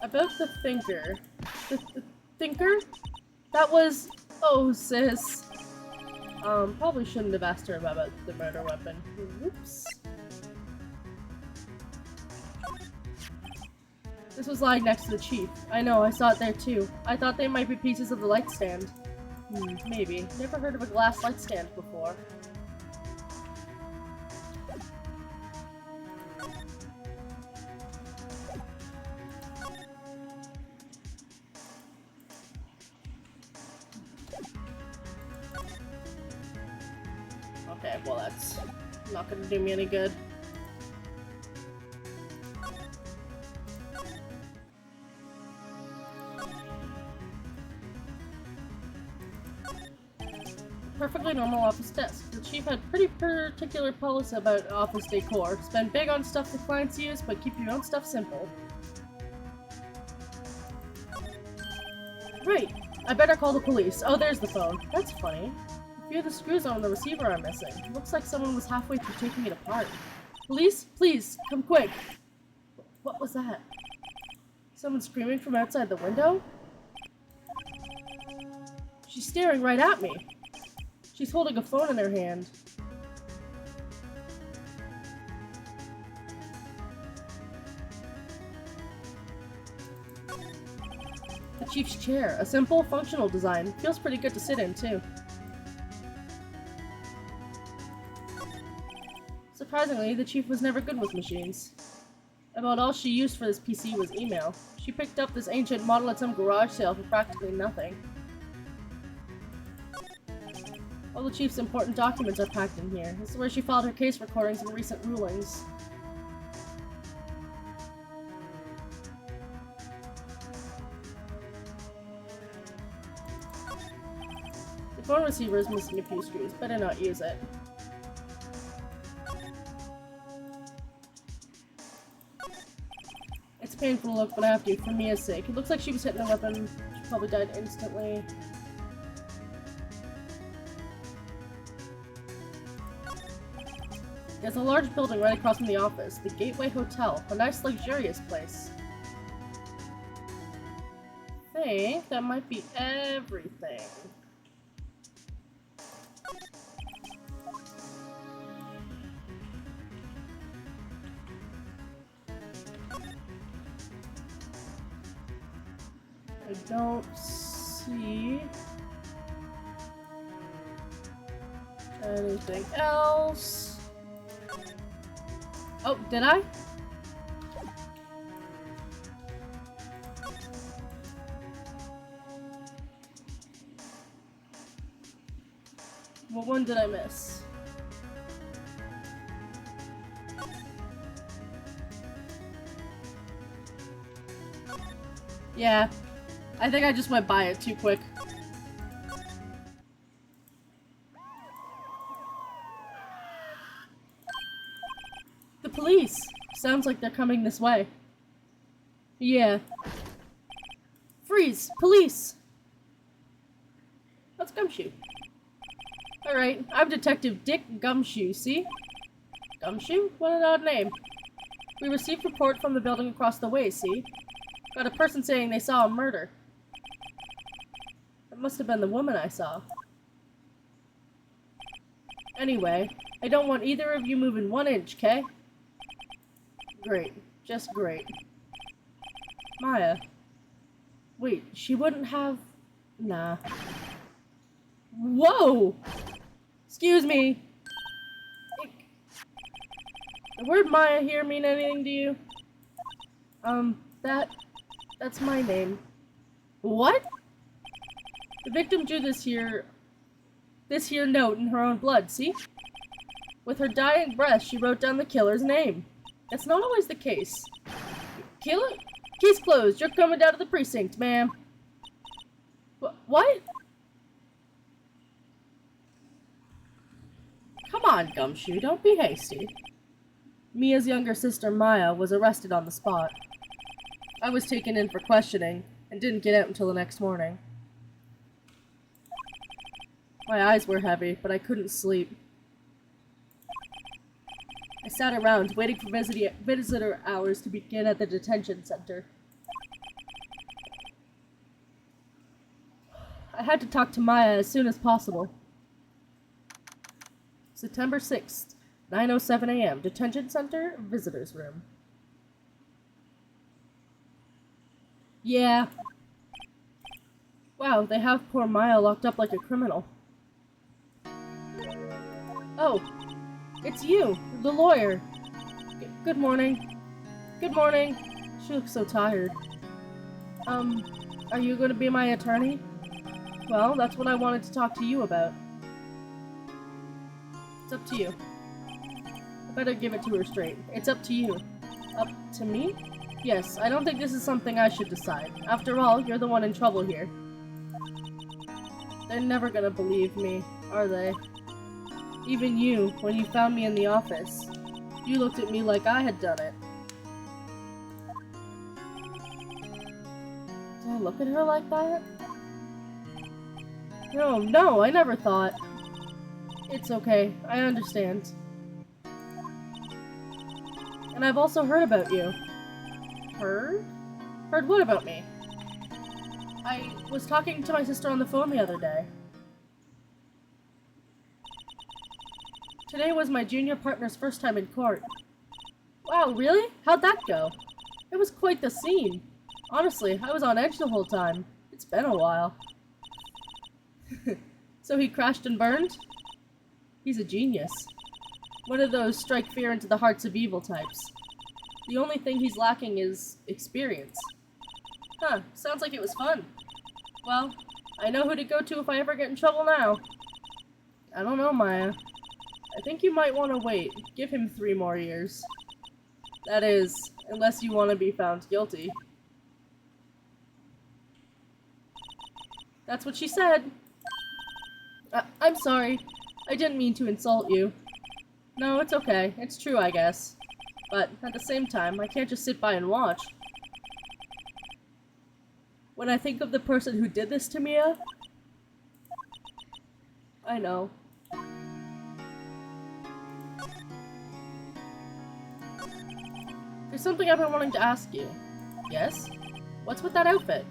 About the thinker. The thinker? That was... Oh, sis. Probably shouldn't have asked her about the murder weapon. Whoops. This was lying next to the chief. I know, I saw it there too. I thought they might be pieces of the light stand. Maybe. Never heard of a glass light stand before. Okay, well that's not gonna do me any good. Perfectly normal office desk. The chief had pretty particular policy about office decor. Spend big on stuff the clients use, but keep your own stuff simple. Right. I better call the police. Oh, there's the phone. That's funny. A few of the screws on the receiver are missing. Looks like someone was halfway through taking it apart. Police? Please, come quick. What was that? Someone screaming from outside the window? She's staring right at me. She's holding a phone in her hand. The chief's chair. A simple, functional design. Feels pretty good to sit in, too. Surprisingly, the chief was never good with machines. About all she used for this PC was email. She picked up this ancient model at some garage sale for practically nothing. All the chief's important documents are packed in here. This is where she filed her case recordings and recent rulings. The phone receiver is missing a few screws. Better not use it. It's painful to look, but I have to, for Mia's sake. It looks like she was hitting the weapon. She probably died instantly. There's a large building right across from the office, the Gateway Hotel, a nice luxurious place. I think that might be everything. I don't see anything else. Oh, did I? What one did I miss? Yeah, I think I just went by it too quick. The police! Sounds like they're coming this way. Yeah. Freeze! Police! That's Gumshoe. Alright, I'm Detective Dick Gumshoe, see? Gumshoe? What an odd name. We received report from the building across the way, see? Got a person saying they saw a murder. It must have been the woman I saw. Anyway, I don't want either of you moving 1 inch, okay? Great. Just great. Maya. Wait, she wouldn't have... Nah. Whoa! Excuse me. The word Maya here mean anything to you? That's my name. What? The victim drew this here note in her own blood, see? With her dying breath, she wrote down the killer's name. That's not always the case. Killer? Case closed. You're coming down to the precinct, ma'am. What? Come on, Gumshoe. Don't be hasty. Mia's younger sister, Maya, was arrested on the spot. I was taken in for questioning, and didn't get out until the next morning. My eyes were heavy, but I couldn't sleep. I sat around, waiting for visitor hours to begin at the detention center. I had to talk to Maya as soon as possible. September 6th, 9:07 a.m. Detention Center, Visitors Room. Yeah. Wow, they have poor Maya locked up like a criminal. Oh, it's you, the lawyer. Good morning. Good morning. She looks so tired. Are you going to be my attorney? Well, that's what I wanted to talk to you about. It's up to you. I better give it to her straight. It's up to you. Up to me? Yes, I don't think this is something I should decide. After all, you're the one in trouble here. They're never gonna believe me, are they? Even you, when you found me in the office, you looked at me like I had done it. Did I look at her like that? No, I never thought. It's okay, I understand. And I've also heard about you. Heard? Heard what about me? I was talking to my sister on the phone the other day. Today was my junior partner's first time in court. Wow, really? How'd that go? It was quite the scene. Honestly, I was on edge the whole time. It's been a while. So he crashed and burned? He's a genius. One of those strike fear into the hearts of evil types. The only thing he's lacking is experience. Huh, sounds like it was fun. Well, I know who to go to if I ever get in trouble now. I don't know, Maya. I think you might want to wait. Give him 3 more years. That is, unless you want to be found guilty. That's what she said. I'm sorry. I didn't mean to insult you. No, it's okay. It's true, I guess. But at the same time, I can't just sit by and watch. When I think of the person who did this to Mia... I know. There's something I've been wanting to ask you. Yes? What's with that outfit?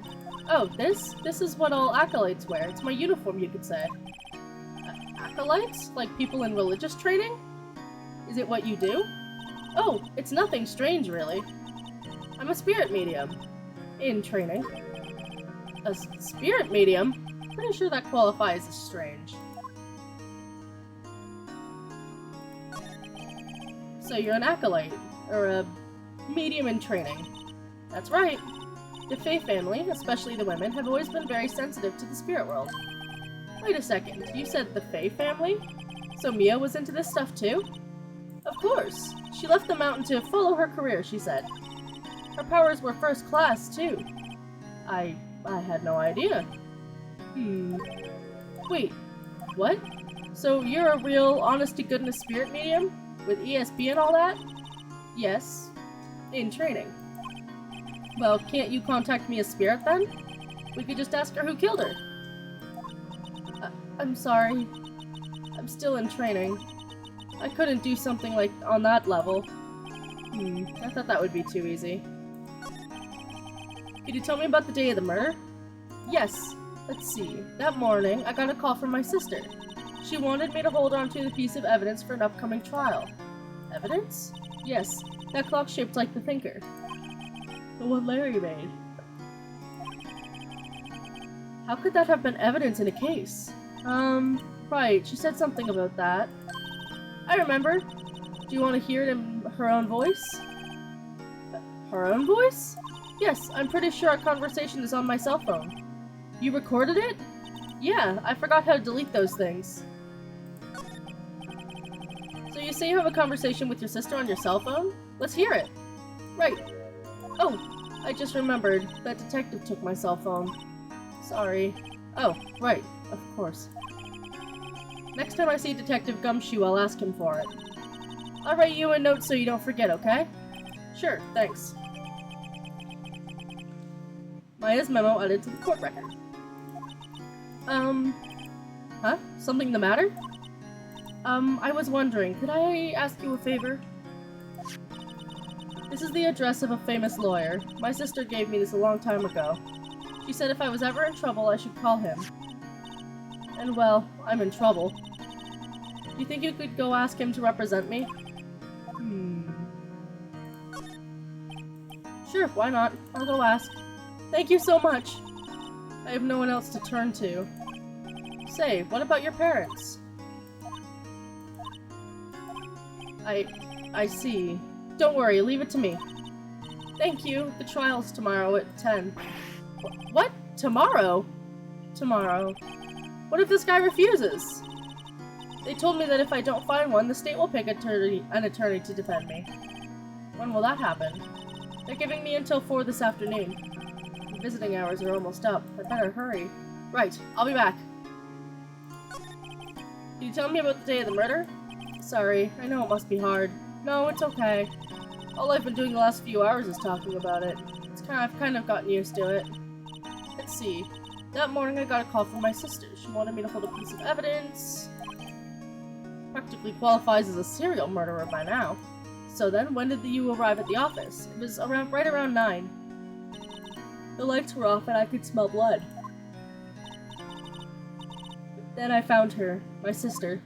Oh, this? This is what all acolytes wear. It's my uniform, you could say. Acolytes? Like people in religious training? Is it what you do? Oh, it's nothing strange, really. I'm a spirit medium. In training. A spirit medium? Pretty sure that qualifies as strange. So you're an acolyte, or a medium in training. That's right. The Fae family, especially the women, have always been very sensitive to the spirit world. Wait a second, you said the Fae family? So Mia was into this stuff too? Of course. She left the mountain to follow her career, she said. Her powers were first class, too. I had no idea. Wait, what? So you're a real, honest-to-goodness spirit medium? With ESP and all that? Yes. In training. Well, can't you contact me as spirit, then? We could just ask her who killed her. I'm sorry. I'm still in training. I couldn't do something like on that level. I thought that would be too easy. Could you tell me about the day of the murder? Yes. Let's see. That morning, I got a call from my sister. She wanted me to hold on to the piece of evidence for an upcoming trial. Evidence? Yes. That clock shaped like the thinker. The one Larry made. How could that have been evidence in a case? Right. She said something about that. I remember. Do you want to hear it in her own voice? Her own voice? Yes, I'm pretty sure our conversation is on my cell phone. You recorded it? Yeah, I forgot how to delete those things. So you say you have a conversation with your sister on your cell phone? Let's hear it. Right. Oh, I just remembered. That detective took my cell phone. Sorry. Oh, right. Of course. Next time I see Detective Gumshoe, I'll ask him for it. I'll write you a note so you don't forget, okay? Sure, thanks. Maya's memo added to the court record. Huh? Something the matter? I was wondering, could I ask you a favor? This is the address of a famous lawyer. My sister gave me this a long time ago. She said if I was ever in trouble, I should call him. And well, I'm in trouble. You think you could go ask him to represent me? Sure, why not? I'll go ask. Thank you so much. I have no one else to turn to. Say, what about your parents? I see. Don't worry, leave it to me. Thank you. The trial's tomorrow at 10. What? Tomorrow? Tomorrow. What if this guy refuses? They told me that if I don't find one, the state will pick an attorney to defend me. When will that happen? They're giving me until 4 this afternoon. The visiting hours are almost up. I better hurry. Right, I'll be back. Can you tell me about the day of the murder? Sorry, I know it must be hard. No, it's okay. All I've been doing the last few hours is talking about it. I've kind of gotten used to it. Let's see. That morning I got a call from my sister. She wanted me to hold a piece of evidence. Practically qualifies as a serial murderer by now. So then, when did you arrive at the office? It was right around 9. The lights were off and I could smell blood. Then I found her, my sister.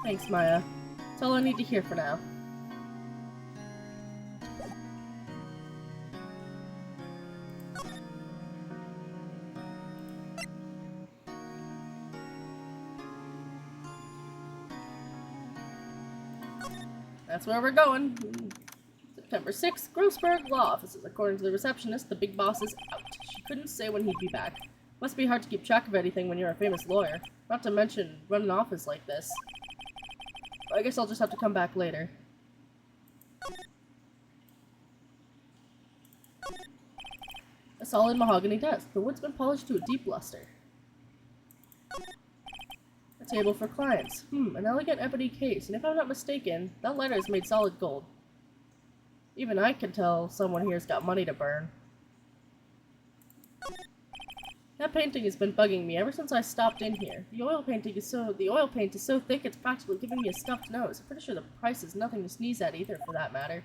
Thanks, Maya. That's all I need to hear for now. That's where we're going. September 6th, Grossberg Law Offices. According to the receptionist, the big boss is out. She couldn't say when he'd be back. Must be hard to keep track of anything when you're a famous lawyer. Not to mention, run an office like this. I guess I'll just have to come back later. A solid mahogany desk. The wood's been polished to a deep luster. A table for clients. An elegant ebony case, and if I'm not mistaken, that letter is made solid gold. Even I can tell someone here's got money to burn. That painting has been bugging me ever since I stopped in here. The oil paint is so thick it's practically giving me a stuffed nose. I'm pretty sure the price is nothing to sneeze at either, for that matter.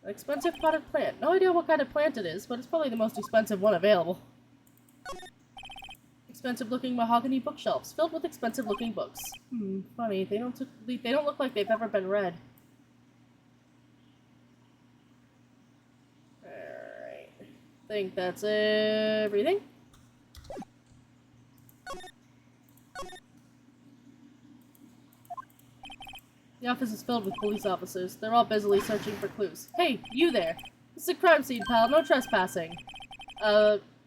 An expensive potted plant. No idea what kind of plant it is, but it's probably the most expensive one available. Expensive-looking mahogany bookshelves filled with expensive-looking books. Funny. They don't look like they've ever been read. Alright. Think that's everything. The office is filled with police officers. They're all busily searching for clues. Hey, you there! This is a crime scene, pal. No trespassing.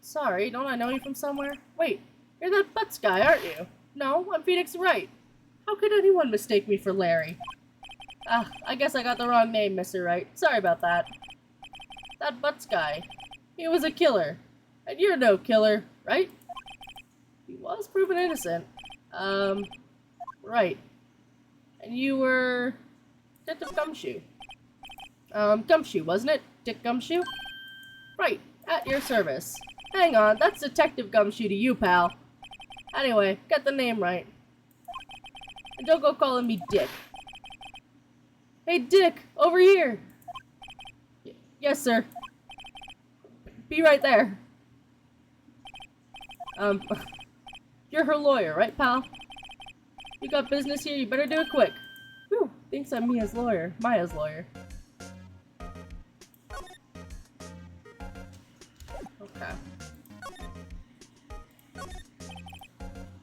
Sorry. Don't I know you from somewhere? Wait. You're that Butts guy, aren't you? No, I'm Phoenix Wright. How could anyone mistake me for Larry? I guess I got the wrong name, Mr. Wright. Sorry about that. That Butts guy. He was a killer. And you're no killer, right? He was proven innocent. Right. And you were... Detective Gumshoe. Gumshoe, wasn't it? Dick Gumshoe? Right. At your service. Hang on, that's Detective Gumshoe to you, pal. Anyway, get the name right. And don't go calling me Dick. Hey, Dick, over here! Yes, sir. Be right there. You're her lawyer, right, pal? You got business here, you better do it quick. Whew, thinks I'm Maya's lawyer. Okay.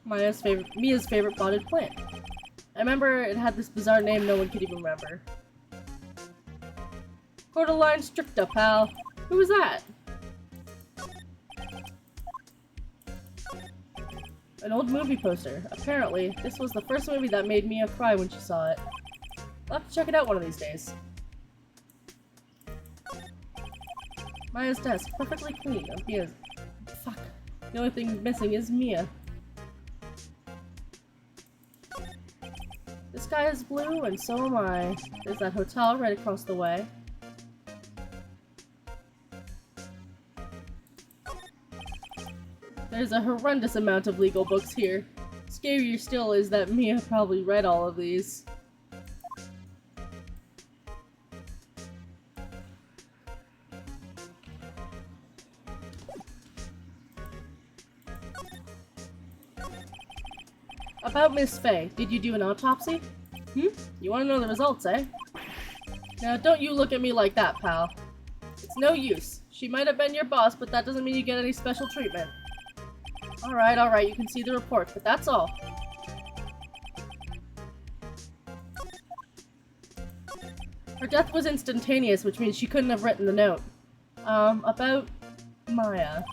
Mia's favorite potted plant. I remember it had this bizarre name no one could even remember. Cordyline stricta, pal. Who was that? An old movie poster. Apparently, this was the first movie that made Mia cry when she saw it. I'll have to check it out one of these days. Maya's desk, perfectly clean. Mia's... Fuck. The only thing missing is Mia. The sky is blue, and so am I. There's that hotel right across the way. There's a horrendous amount of legal books here. Scarier still is that Mia probably read all of these. About Miss Faye, did you do an autopsy? Hmm? You want to know the results, eh? Now, don't you look at me like that, pal. It's no use. She might have been your boss, but that doesn't mean you get any special treatment. Alright, you can see the report, but that's all. Her death was instantaneous, which means she couldn't have written the note. About Maya.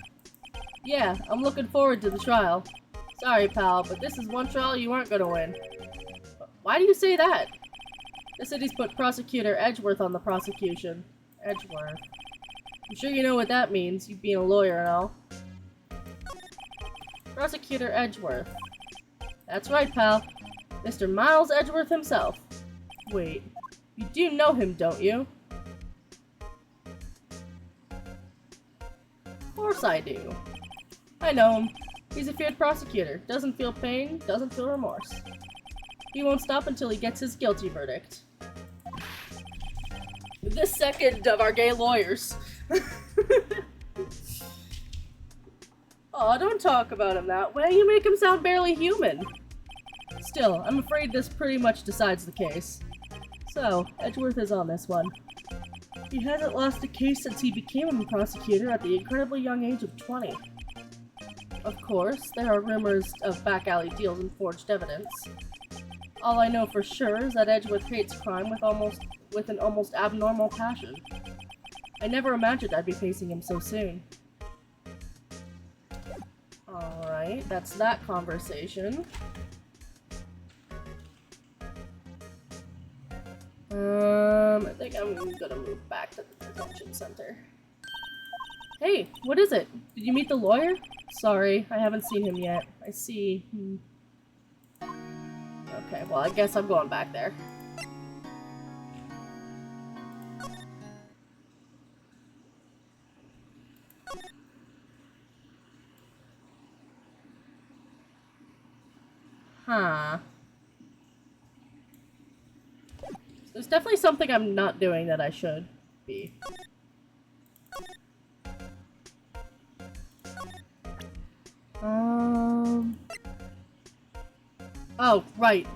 Yeah, I'm looking forward to the trial. Sorry, pal, but this is one trial you aren't gonna win. Why do you say that? The city's put Prosecutor Edgeworth on the prosecution. Edgeworth. I'm sure you know what that means, you being a lawyer and all. Prosecutor Edgeworth. That's right, pal. Mr. Miles Edgeworth himself. Wait, you do know him, don't you? Of course I do. I know him. He's a feared prosecutor. Doesn't feel pain, doesn't feel remorse. He won't stop until he gets his guilty verdict. The second of our gay lawyers. Aw, don't talk about him that way. You make him sound barely human. Still, I'm afraid this pretty much decides the case. So, Edgeworth is on this one. He hasn't lost a case since he became a prosecutor at the incredibly young age of 20. Of course, there are rumors of back alley deals and forged evidence. All I know for sure is that Edgeworth hates crime with an almost abnormal passion. I never imagined I'd be facing him so soon. Alright, that's that conversation. I think I'm gonna move back to the detention center. Hey, what is it? Did you meet the lawyer? Sorry, I haven't seen him yet. I see. Okay, well, I guess I'm going back there. Huh. There's definitely something I'm not doing that I should be. Oh, right.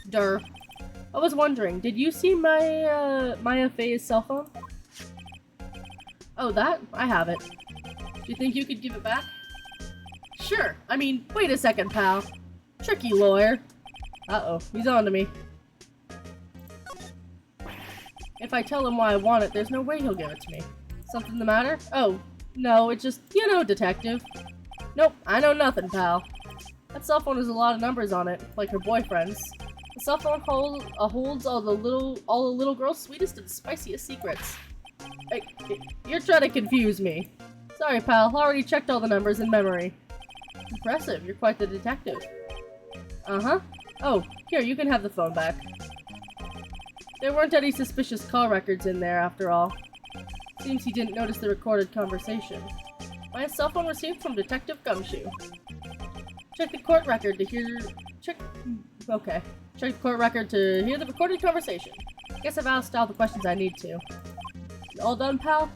Durr. I was wondering, did you see my, Maya Faye's cell phone? Oh, that? I have it. Do you think you could give it back? Sure. I mean, wait a second, pal. Tricky lawyer. Uh-oh, he's on to me. If I tell him why I want it, there's no way he'll give it to me. Something the matter? Oh, no, it's just, you know, detective. Nope, I know nothing, pal. That cell phone has a lot of numbers on it, like her boyfriend's. The cell phone holds all the little girl's sweetest and spiciest secrets. Hey, you're trying to confuse me. Sorry, pal, already checked all the numbers in memory. Impressive, you're quite the detective. Uh-huh. Oh, here, you can have the phone back. There weren't any suspicious call records in there, after all. Seems he didn't notice the recorded conversation. My cell phone received from Detective Gumshoe. Check the court record to hear... Check the court record to hear the recorded conversation. Guess I've asked all the questions I need to. You all done, pal?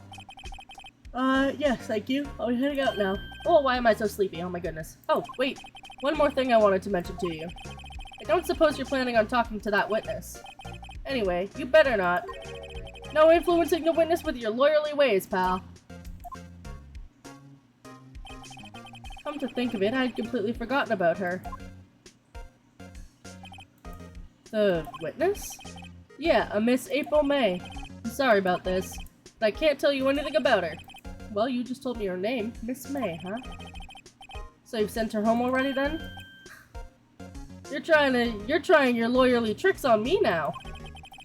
Yes, thank you. I'll be heading out now. Oh, why am I so sleepy? Oh my goodness. Oh, wait. One more thing I wanted to mention to you. I don't suppose you're planning on talking to that witness. Anyway, you better not. No influencing the witness with your lawyerly ways, pal. Come to think of it, I'd completely forgotten about her. The witness? Yeah, a Miss April May. I'm sorry about this, but I can't tell you anything about her. Well, you just told me her name, Miss May, huh? So you've sent her home already then? You're trying your lawyerly tricks on me now.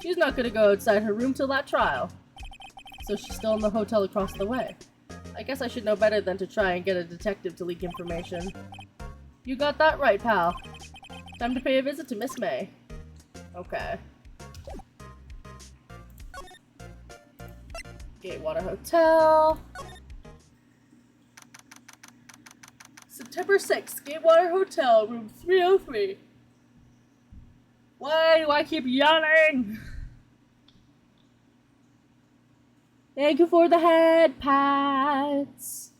She's not gonna go outside her room till that trial. So she's still in the hotel across the way. I guess I should know better than to try and get a detective to leak information. You got that right, pal. Time to pay a visit to Miss May. Okay. Gatewater Hotel. September 6th, Gatewater Hotel, room 303. Why do I keep yawning? Thank you for the head pats.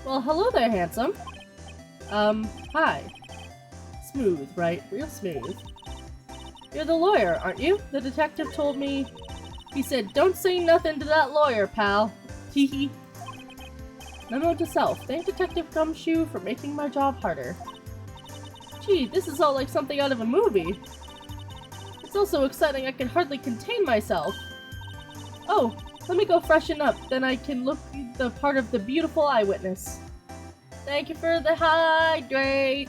Well, hello there, handsome. Hi. Smooth, right? Real smooth. You're the lawyer, aren't you? The detective told me... He said, don't say nothing to that lawyer, pal. Hehe. Memo to self. Thank Detective Gumshoe for making my job harder. Gee, this is all like something out of a movie. It's all so exciting I can hardly contain myself. Oh, let me go freshen up, then I can look the part of the beautiful eyewitness. Thank you for the hydrate!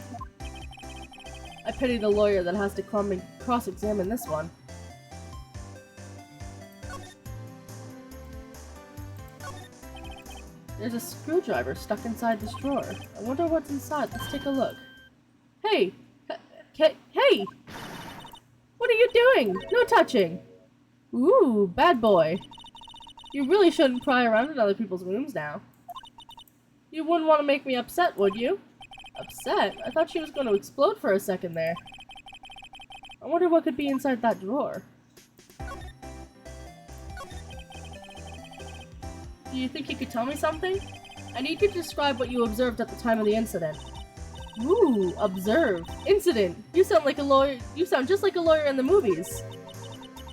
I pity the lawyer that has to cross-examine this one. There's a screwdriver stuck inside this drawer. I wonder what's inside. Let's take a look. Hey! Hey! What are you doing? No touching! Ooh, bad boy. You really shouldn't pry around in other people's rooms now. You wouldn't want to make me upset, would you? Upset? I thought she was going to explode for a second there. I wonder what could be inside that drawer. Do you think you could tell me something? I need you to describe what you observed at the time of the incident. Ooh, observe. Incident. You sound like a lawyer. You sound just like a lawyer in the movies.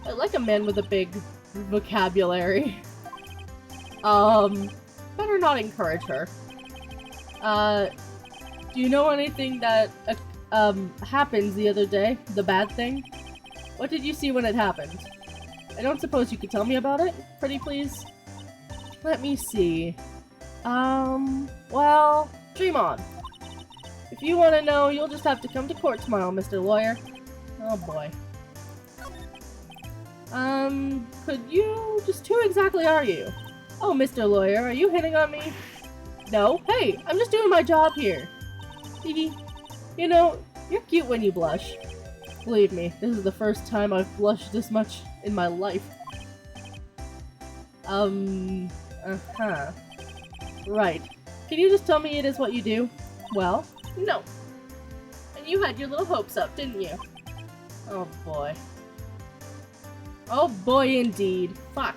I like a man with a big vocabulary. Better not encourage her. Do you know anything that, happened the other day? The bad thing? What did you see when it happened? I don't suppose you could tell me about it? Pretty please? Let me see. Well, dream on. If you want to know, you'll just have to come to court tomorrow, Mr. Lawyer. Oh boy. Could you... Just who exactly are you? Oh, Mr. Lawyer, are you hitting on me? No? Hey, I'm just doing my job here. Hehe. You know, you're cute when you blush. Believe me, this is the first time I've blushed this much in my life. Right. Can you just tell me it is what you do? Well, no. And you had your little hopes up, didn't you? Oh boy. Oh boy indeed. Fuck.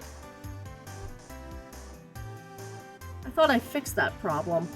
I thought I fixed that problem.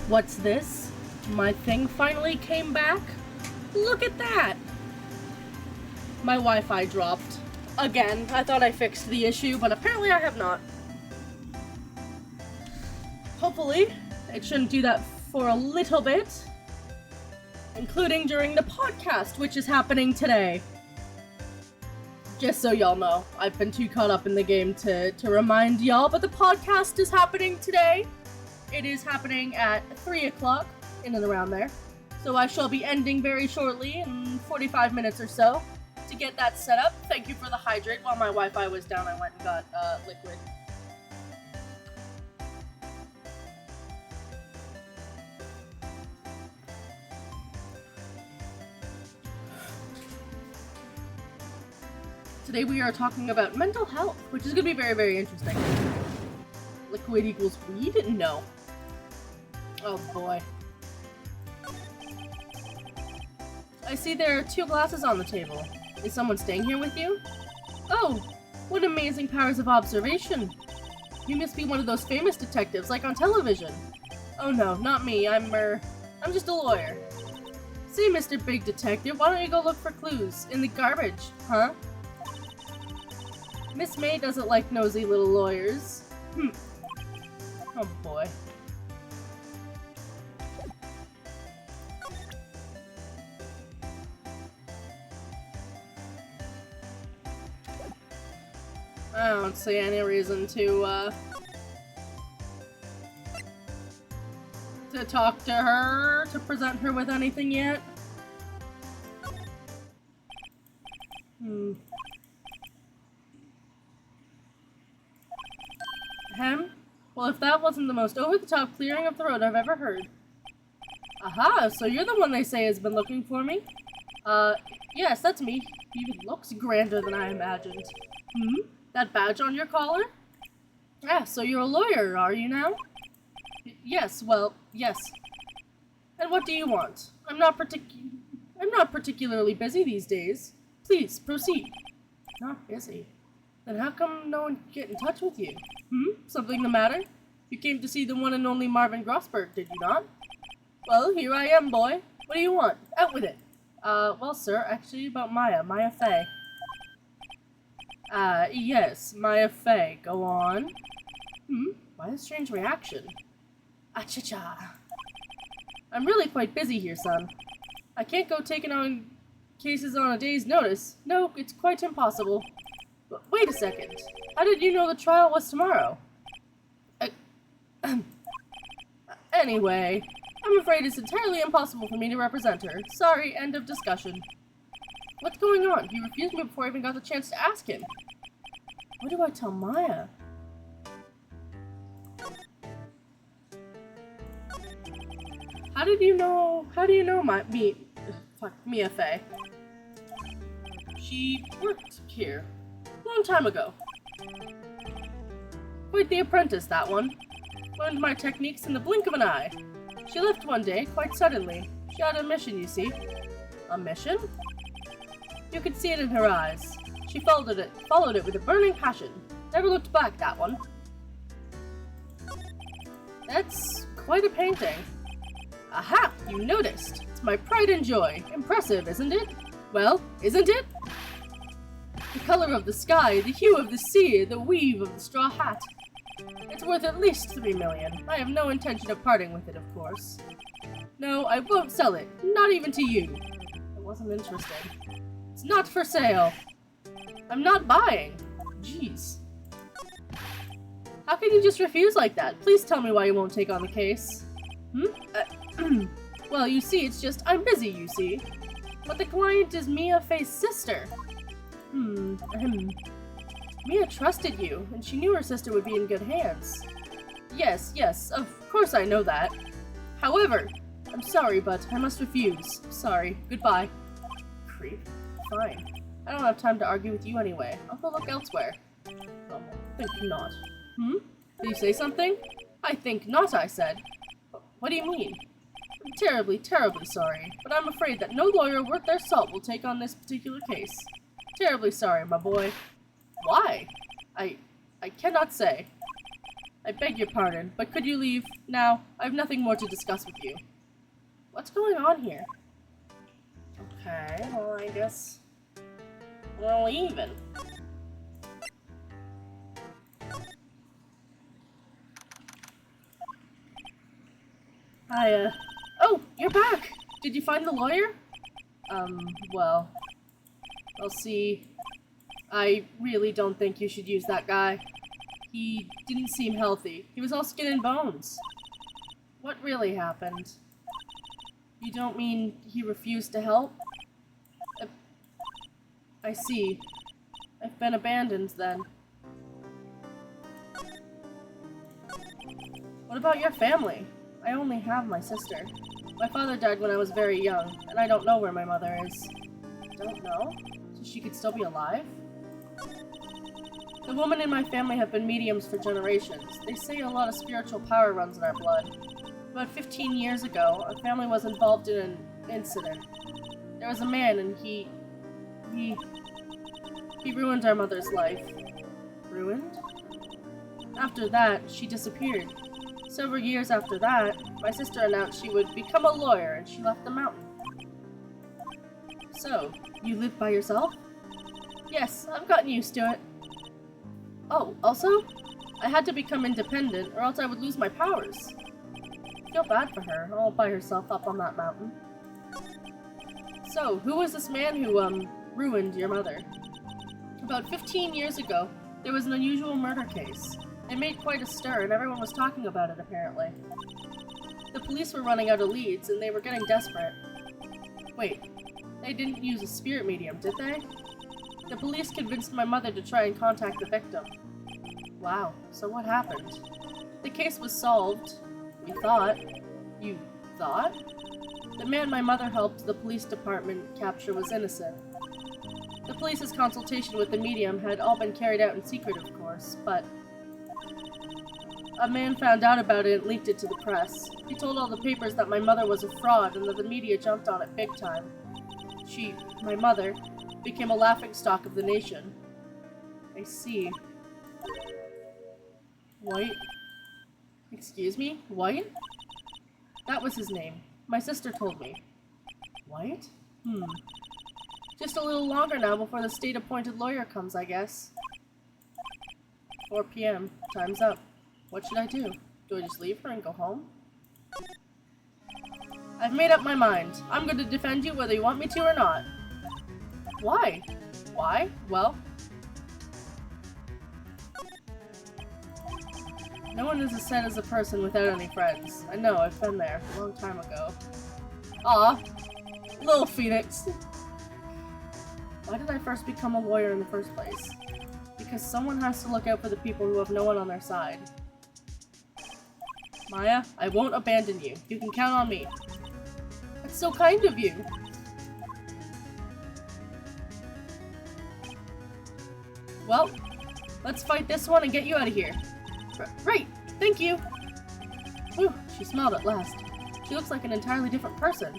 What's this? My thing finally came back? Look at that! My Wi-Fi dropped. Again, I thought I fixed the issue, but apparently I have not. Hopefully, it shouldn't do that for a little bit. Including during the podcast, which is happening today. Just so y'all know, I've been too caught up in the game to remind y'all, but the podcast is happening today. It is happening at 3 o'clock, in and around there. So I shall be ending very shortly, in 45 minutes or so, to get that set up. Thank you for the hydrate. While my Wi-Fi was down, I went and got liquid. Today we are talking about mental health, which is going to be very, very interesting. Liquid equals weed? No. Oh boy. I see there are 2 glasses on the table. Is someone staying here with you? Oh, what amazing powers of observation. You must be one of those famous detectives, like on television. Oh no, not me. I'm just a lawyer. Say, Mr. Big Detective, why don't you go look for clues in the garbage, huh? Miss May doesn't like nosy little lawyers. Oh boy. I don't see any reason to talk to her, to present her with anything yet. Well, if that wasn't the most over-the-top clearing of the road I've ever heard. Aha, so you're the one they say has been looking for me? Yes, that's me. He even looks grander than I imagined. That badge on your collar? Ah, so you're a lawyer, are you now? Yes, well, yes. And what do you want? I'm not particularly busy these days. Please, proceed. Not busy? Then how come no one can get in touch with you? Something the matter? You came to see the one and only Marvin Grossberg, did you not? Well, here I am, boy. What do you want? Out with it. Well, sir, actually about Maya Fey. Yes, Maya Fey. Go on. Why a strange reaction? Acha-cha. I'm really quite busy here, son. I can't go taking on cases on a day's notice. No, it's quite impossible. But wait a second. How did you know the trial was tomorrow? Anyway, I'm afraid it's entirely impossible for me to represent her. Sorry, end of discussion. What's going on? He refused me before I even got the chance to ask him. What do I tell Maya? How do you know Mia Fey? She worked here. Long time ago. Quite the apprentice, that one. Learned my techniques in the blink of an eye. She left one day, quite suddenly. She had a mission, you see. A mission? You could see it in her eyes. She followed it with a burning passion. Never looked back, that one. That's quite a painting. Aha! You noticed. It's my pride and joy. Impressive, isn't it? Well, isn't it? The color of the sky, the hue of the sea, the weave of the straw hat. It's worth at least 3 million. I have no intention of parting with it, of course. No, I won't sell it. Not even to you. I wasn't interested. It's not for sale. I'm not buying. Jeez. How can you just refuse like that? Please tell me why you won't take on the case. Well, you see, it's just, I'm busy, you see. But the client is Mia Fey's sister. Mia trusted you, and she knew her sister would be in good hands. Yes, of course I know that. However, I'm sorry, but I must refuse. Sorry, goodbye. Creep. Fine. I don't have time to argue with you anyway. I'll go look elsewhere. Oh, think not. Did you say something? I think not, I said. What do you mean? I'm terribly, terribly sorry, but I'm afraid that no lawyer worth their salt will take on this particular case. Terribly sorry, my boy. Why? I cannot say. I beg your pardon, but could you leave now? I have nothing more to discuss with you. What's going on here? Okay, well, I guess we're leaving. Oh, you're back! Did you find the lawyer? Well, I'll see. I really don't think you should use that guy. He didn't seem healthy. He was all skin and bones. What really happened? You don't mean he refused to help? I see. I've been abandoned then. What about your family? I only have my sister. My father died when I was very young, and I don't know where my mother is. Don't know? So she could still be alive? The women in my family have been mediums for generations. They say a lot of spiritual power runs in our blood. About 15 years ago, our family was involved in an incident. There was a man and he ruined our mother's life. Ruined? After that, she disappeared. Several years after that, my sister announced she would become a lawyer and she left the mountain. So, you live by yourself? Yes, I've gotten used to it. Oh, also, I had to become independent or else I would lose my powers. I feel bad for her, all by herself up on that mountain. So, who was this man who, ruined your mother? About 15 years ago, there was an unusual murder case. It made quite a stir, and everyone was talking about it, apparently. The police were running out of leads, and they were getting desperate. Wait, they didn't use a spirit medium, did they? The police convinced my mother to try and contact the victim. Wow, so what happened? The case was solved. We thought. You thought? The man my mother helped the police department capture was innocent. The police's consultation with the medium had all been carried out in secret, of course, but a man found out about it and leaked it to the press. He told all the papers that my mother was a fraud and that the media jumped on it big time. She, my mother, became a laughingstock of the nation. I see. White? Excuse me? White? That was his name. My sister told me. White? Just a little longer now before the state-appointed lawyer comes, I guess. 4 p.m. Time's up. What should I do? Do I just leave her and go home? I've made up my mind. I'm going to defend you whether you want me to or not. Why? Why? Well, no one is as sad as a person without any friends. I know, I've been there a long time ago. Aw, little Phoenix. Why did I first become a lawyer in the first place? Because someone has to look out for the people who have no one on their side. Maya, I won't abandon you. You can count on me. That's so kind of you. Well, let's fight this one and get you out of here. Right, thank you. Whew, she smiled at last. She looks like an entirely different person.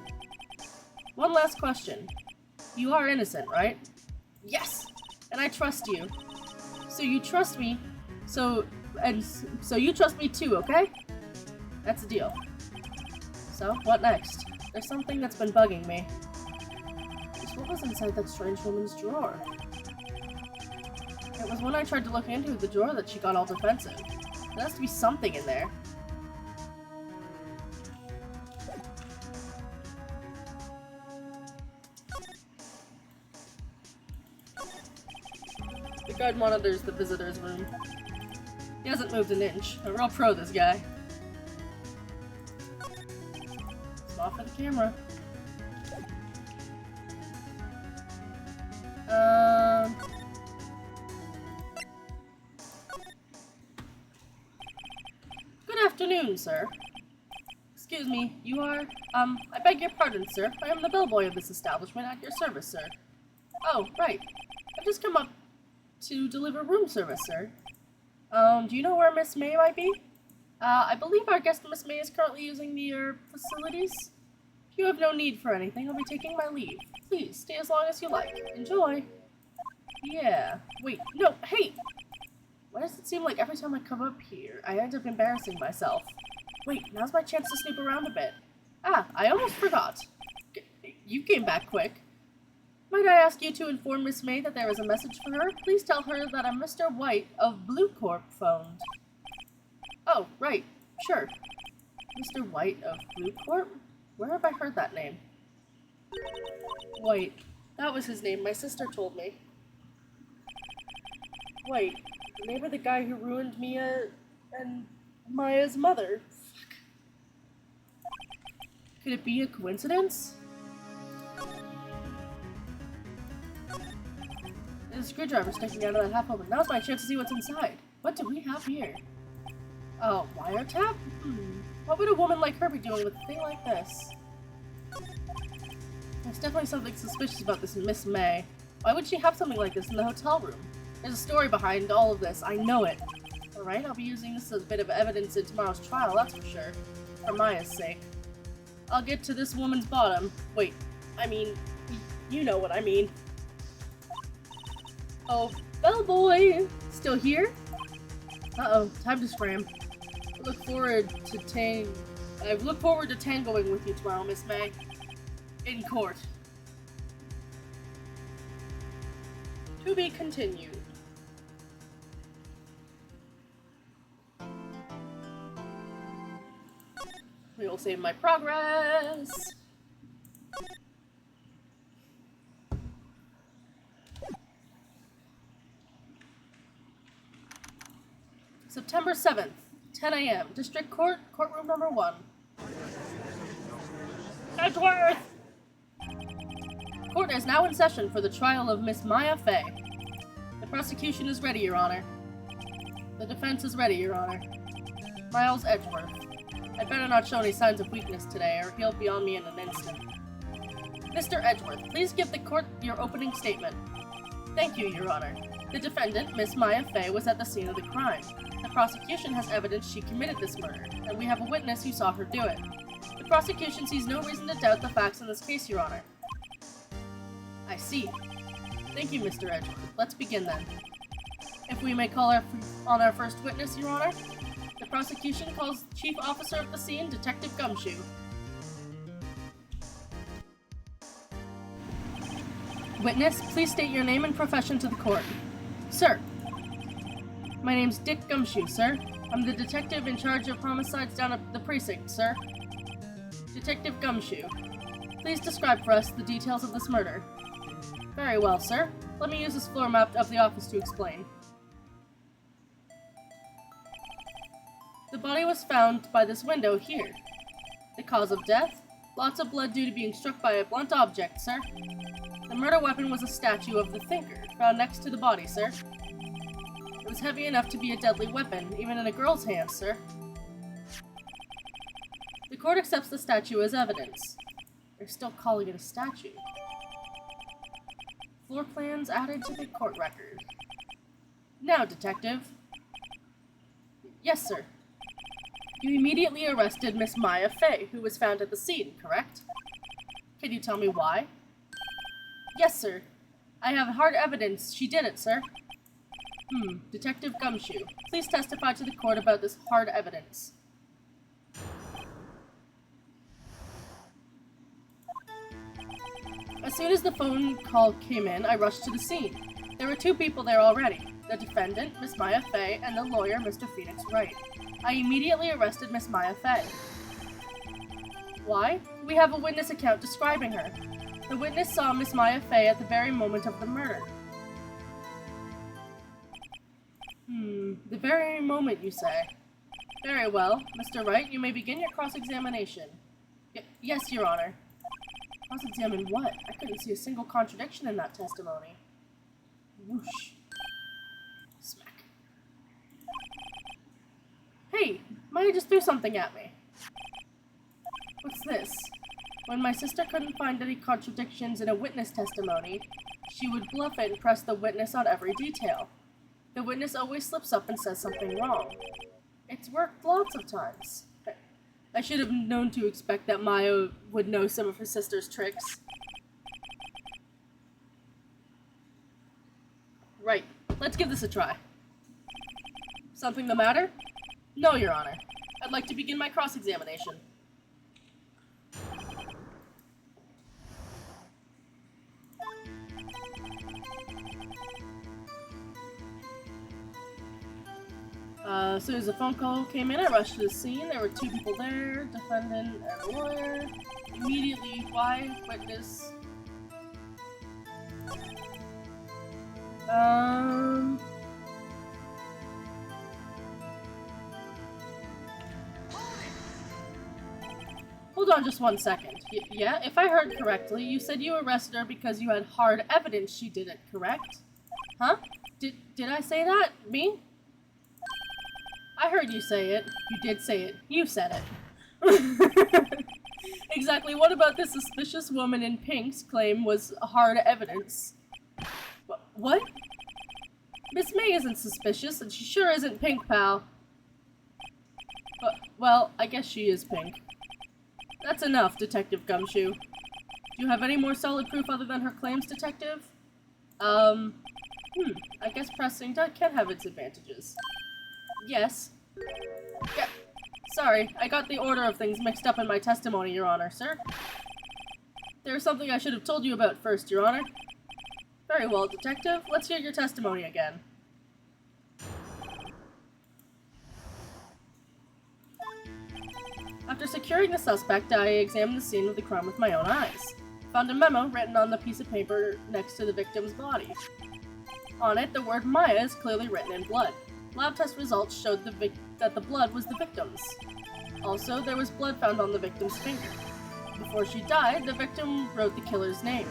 One last question. You are innocent, right? Yes! And I trust you. So you trust me, so you trust me too, okay? That's the deal. So, what next? There's something that's been bugging me. Just what was inside that strange woman's drawer? It was when I tried to look into the drawer that she got all defensive. There has to be something in there. The guard monitors the visitor's room. He hasn't moved an inch. A real pro, this guy. Small for the camera. Good afternoon, sir. Excuse me, you are, I beg your pardon, sir. I am the bellboy of this establishment at your service, sir. Oh, right. I've just come up to deliver room service, sir. Do you know where Miss May might be? I believe our guest Miss May is currently using the, facilities. If you have no need for anything, I'll be taking my leave. Please, stay as long as you like. Enjoy. Yeah. Wait, no, hey! Why does it seem like every time I come up here, I end up embarrassing myself? Wait, now's my chance to snoop around a bit. Ah, I almost forgot. You came back quick. Might I ask you to inform Miss May that there is a message for her? Please tell her that a Mr. White of Blue Corp phoned. Oh, right. Sure. Mr. White of Blue Corp? Where have I heard that name? White. That was his name. My sister told me. White. The name of the guy who ruined Mia and Maya's mother. Fuck. Could it be a coincidence? There's a screwdriver sticking out of that half open. Now's my chance to see what's inside. What do we have here? Oh, wiretap? What would a woman like her be doing with a thing like this? There's definitely something suspicious about this Miss May. Why would she have something like this in the hotel room? There's a story behind all of this. I know it. Alright, I'll be using this as a bit of evidence in tomorrow's trial, that's for sure. For Maya's sake. I'll get to this woman's bottom. Wait, I mean, you know what I mean. Oh, bellboy! Still here? Uh-oh, time to scram. I look forward to tangoing with you tomorrow, Miss May. In court. To be continued. We will save my progress. September 7th, 10 a.m. District Court, courtroom number 1. Edgeworth! Court is now in session for the trial of Miss Maya Fey. The prosecution is ready, Your Honor. The defense is ready, Your Honor. Miles Edgeworth. I'd better not show any signs of weakness today, or he'll be on me in an instant. Mr. Edgeworth, please give the court your opening statement. Thank you, Your Honor. The defendant, Miss Maya Fey, was at the scene of the crime. The prosecution has evidence she committed this murder, and we have a witness who saw her do it. The prosecution sees no reason to doubt the facts in this case, Your Honor. I see. Thank you, Mr. Edgeworth. Let's begin then. If we may call on our first witness, Your Honor. The prosecution calls Chief Officer of the scene, Detective Gumshoe. Witness, please state your name and profession to the court. Sir. My name's Dick Gumshoe, sir. I'm the detective in charge of homicides down at the precinct, sir. Detective Gumshoe. Please describe for us the details of this murder. Very well, sir. Let me use this floor map of the office to explain. The body was found by this window here. The cause of death? Lots of blood due to being struck by a blunt object, sir. The murder weapon was a statue of the Thinker, found next to the body, sir. It was heavy enough to be a deadly weapon, even in a girl's hands, sir. The court accepts the statue as evidence. They're still calling it a statue. Floor plans added to the court record. Now, Detective. Yes, sir. You immediately arrested Miss Maya Fey, who was found at the scene, correct? Can you tell me why? Yes, sir. I have hard evidence she did it, sir. Detective Gumshoe, please testify to the court about this hard evidence. As soon as the phone call came in, I rushed to the scene. There were 2 people there already, the defendant, Miss Maya Fey, and the lawyer, Mr. Phoenix Wright. I immediately arrested Miss Maya Fey. Why? We have a witness account describing her. The witness saw Miss Maya Fey at the very moment of the murder. The very moment, you say? Very well. Mr. Wright, you may begin your cross-examination. Yes, Your Honor. Cross-examine what? I couldn't see a single contradiction in that testimony. Whoosh. Smack. Hey, Maya just threw something at me. What's this? When my sister couldn't find any contradictions in a witness testimony, she would bluff it and press the witness on every detail. The witness always slips up and says something wrong. It's worked lots of times. I should have known to expect that Maya would know some of her sister's tricks. Right, let's give this a try. Something the matter? No, Your Honor. I'd like to begin my cross-examination. As soon as the phone call came in, I rushed to the scene. There were 2 people there, defendant and a lawyer. Immediately, why? Witness. Hold on just 1 second. Yeah, if I heard correctly, you said you arrested her because you had hard evidence she did it, correct? Huh? Did I say that? Me? I heard you say it. You did say it. You said it. Exactly. What about this suspicious woman in pink's claim was hard evidence? What? Miss May isn't suspicious, and she sure isn't pink, pal. Well, I guess she is pink. That's enough, Detective Gumshoe. Do you have any more solid proof other than her claims, Detective? I guess pressing can have its advantages. Yes. Yeah. Sorry, I got the order of things mixed up in my testimony, Your Honor, sir. There's something I should have told you about first, Your Honor. Very well, Detective. Let's hear your testimony again. After securing the suspect, I examined the scene of the crime with my own eyes. Found a memo written on the piece of paper next to the victim's body. On it, the word Maya is clearly written in blood. Lab test results showed that the blood was the victim's. Also, there was blood found on the victim's finger. Before she died, the victim wrote the killer's name.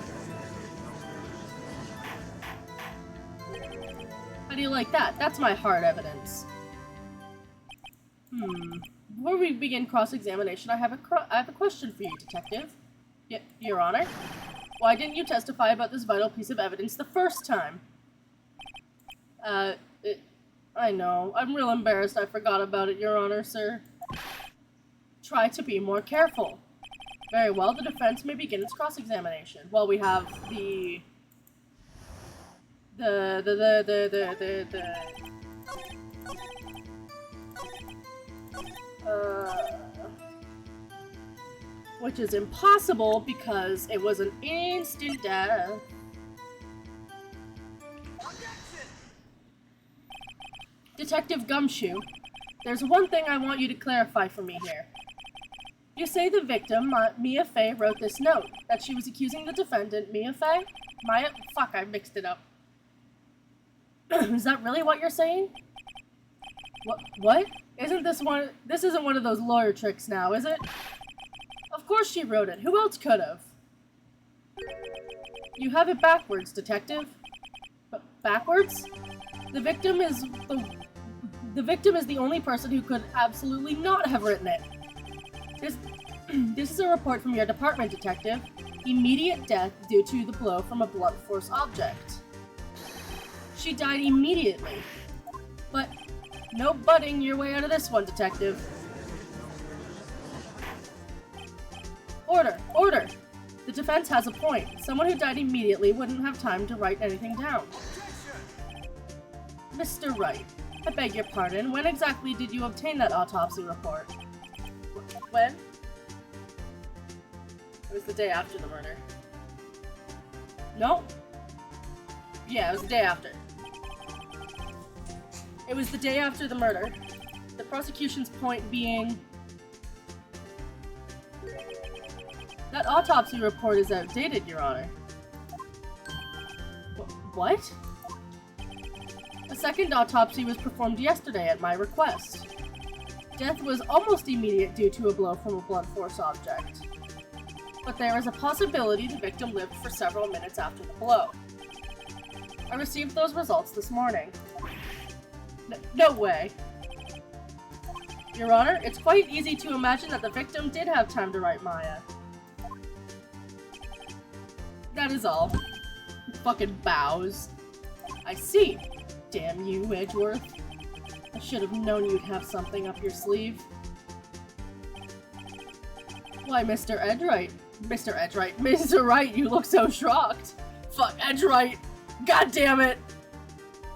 How do you like that? That's my hard evidence. Before we begin cross-examination, I have a question for you, Detective. Your Honor? Why didn't you testify about this vital piece of evidence the first time? I know. I'm real embarrassed I forgot about it, Your Honor, sir. Try to be more careful. Very well, the defense may begin its cross-examination. Well, we have which is impossible because it was an instant death. Detective Gumshoe, there's one thing I want you to clarify for me here. You say the victim, Mia Fey, wrote this note, that she was accusing the defendant, Mia Fey? Fuck, I mixed it up. Is that really what you're saying? What? This isn't one of those lawyer tricks now, is it? Of course she wrote it. Who else could have? You have it backwards, Detective. Backwards? The victim is the only person who could absolutely not have written it. This is a report from your department, Detective. Immediate death due to the blow from a blunt force object. She died immediately. But no butting your way out of this one, Detective. Order! The defense has a point. Someone who died immediately wouldn't have time to write anything down. Mr. Wright, I beg your pardon. When exactly did you obtain that autopsy report? When? It was the day after the murder. No? Yeah, it was the day after. It was the day after the murder. The prosecution's point being... that autopsy report is outdated, Your Honor. What? A second autopsy was performed yesterday at my request. Death was almost immediate due to a blow from a blunt force object. But there is a possibility the victim lived for several minutes after the blow. I received those results this morning. No way. Your Honor, it's quite easy to imagine that the victim did have time to write Maya. That is all. Fucking bows. I see. Damn you, Edgeworth. I should have known you'd have something up your sleeve. Why, Mr. Edgewright? Mr. Wright, you look so shocked. Fuck, Edgewright. God damn it.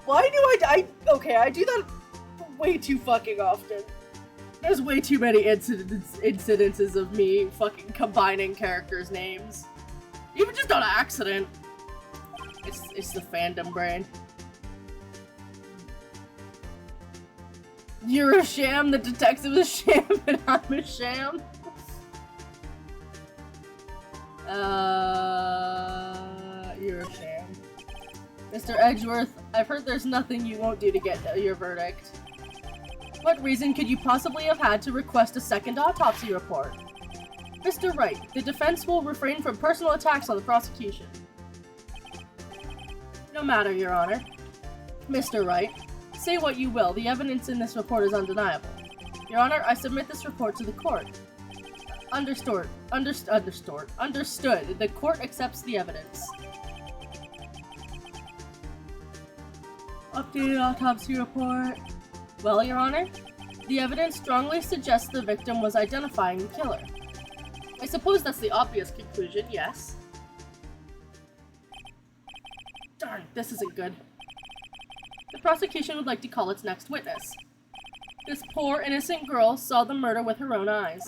Why do I do that? way too fucking often. There's way too many incidences of me fucking combining characters' names. Even just on accident. It's the fandom brain. You're a sham, the detective is a sham, and I'm a sham? You're a sham. Mr. Edgeworth, I've heard there's nothing you won't do to get your verdict. What reason could you possibly have had to request a second autopsy report? Mr. Wright, the defense will refrain from personal attacks on the prosecution. No matter, Your Honor. Mr. Wright, say what you will, the evidence in this report is undeniable. Your Honor, I submit this report to the court. Understood. The court accepts the evidence. Updated autopsy report. Well, Your Honor, the evidence strongly suggests the victim was identifying the killer. I suppose that's the obvious conclusion, yes. Darn, this isn't good. The prosecution would like to call its next witness. This poor, innocent girl saw the murder with her own eyes.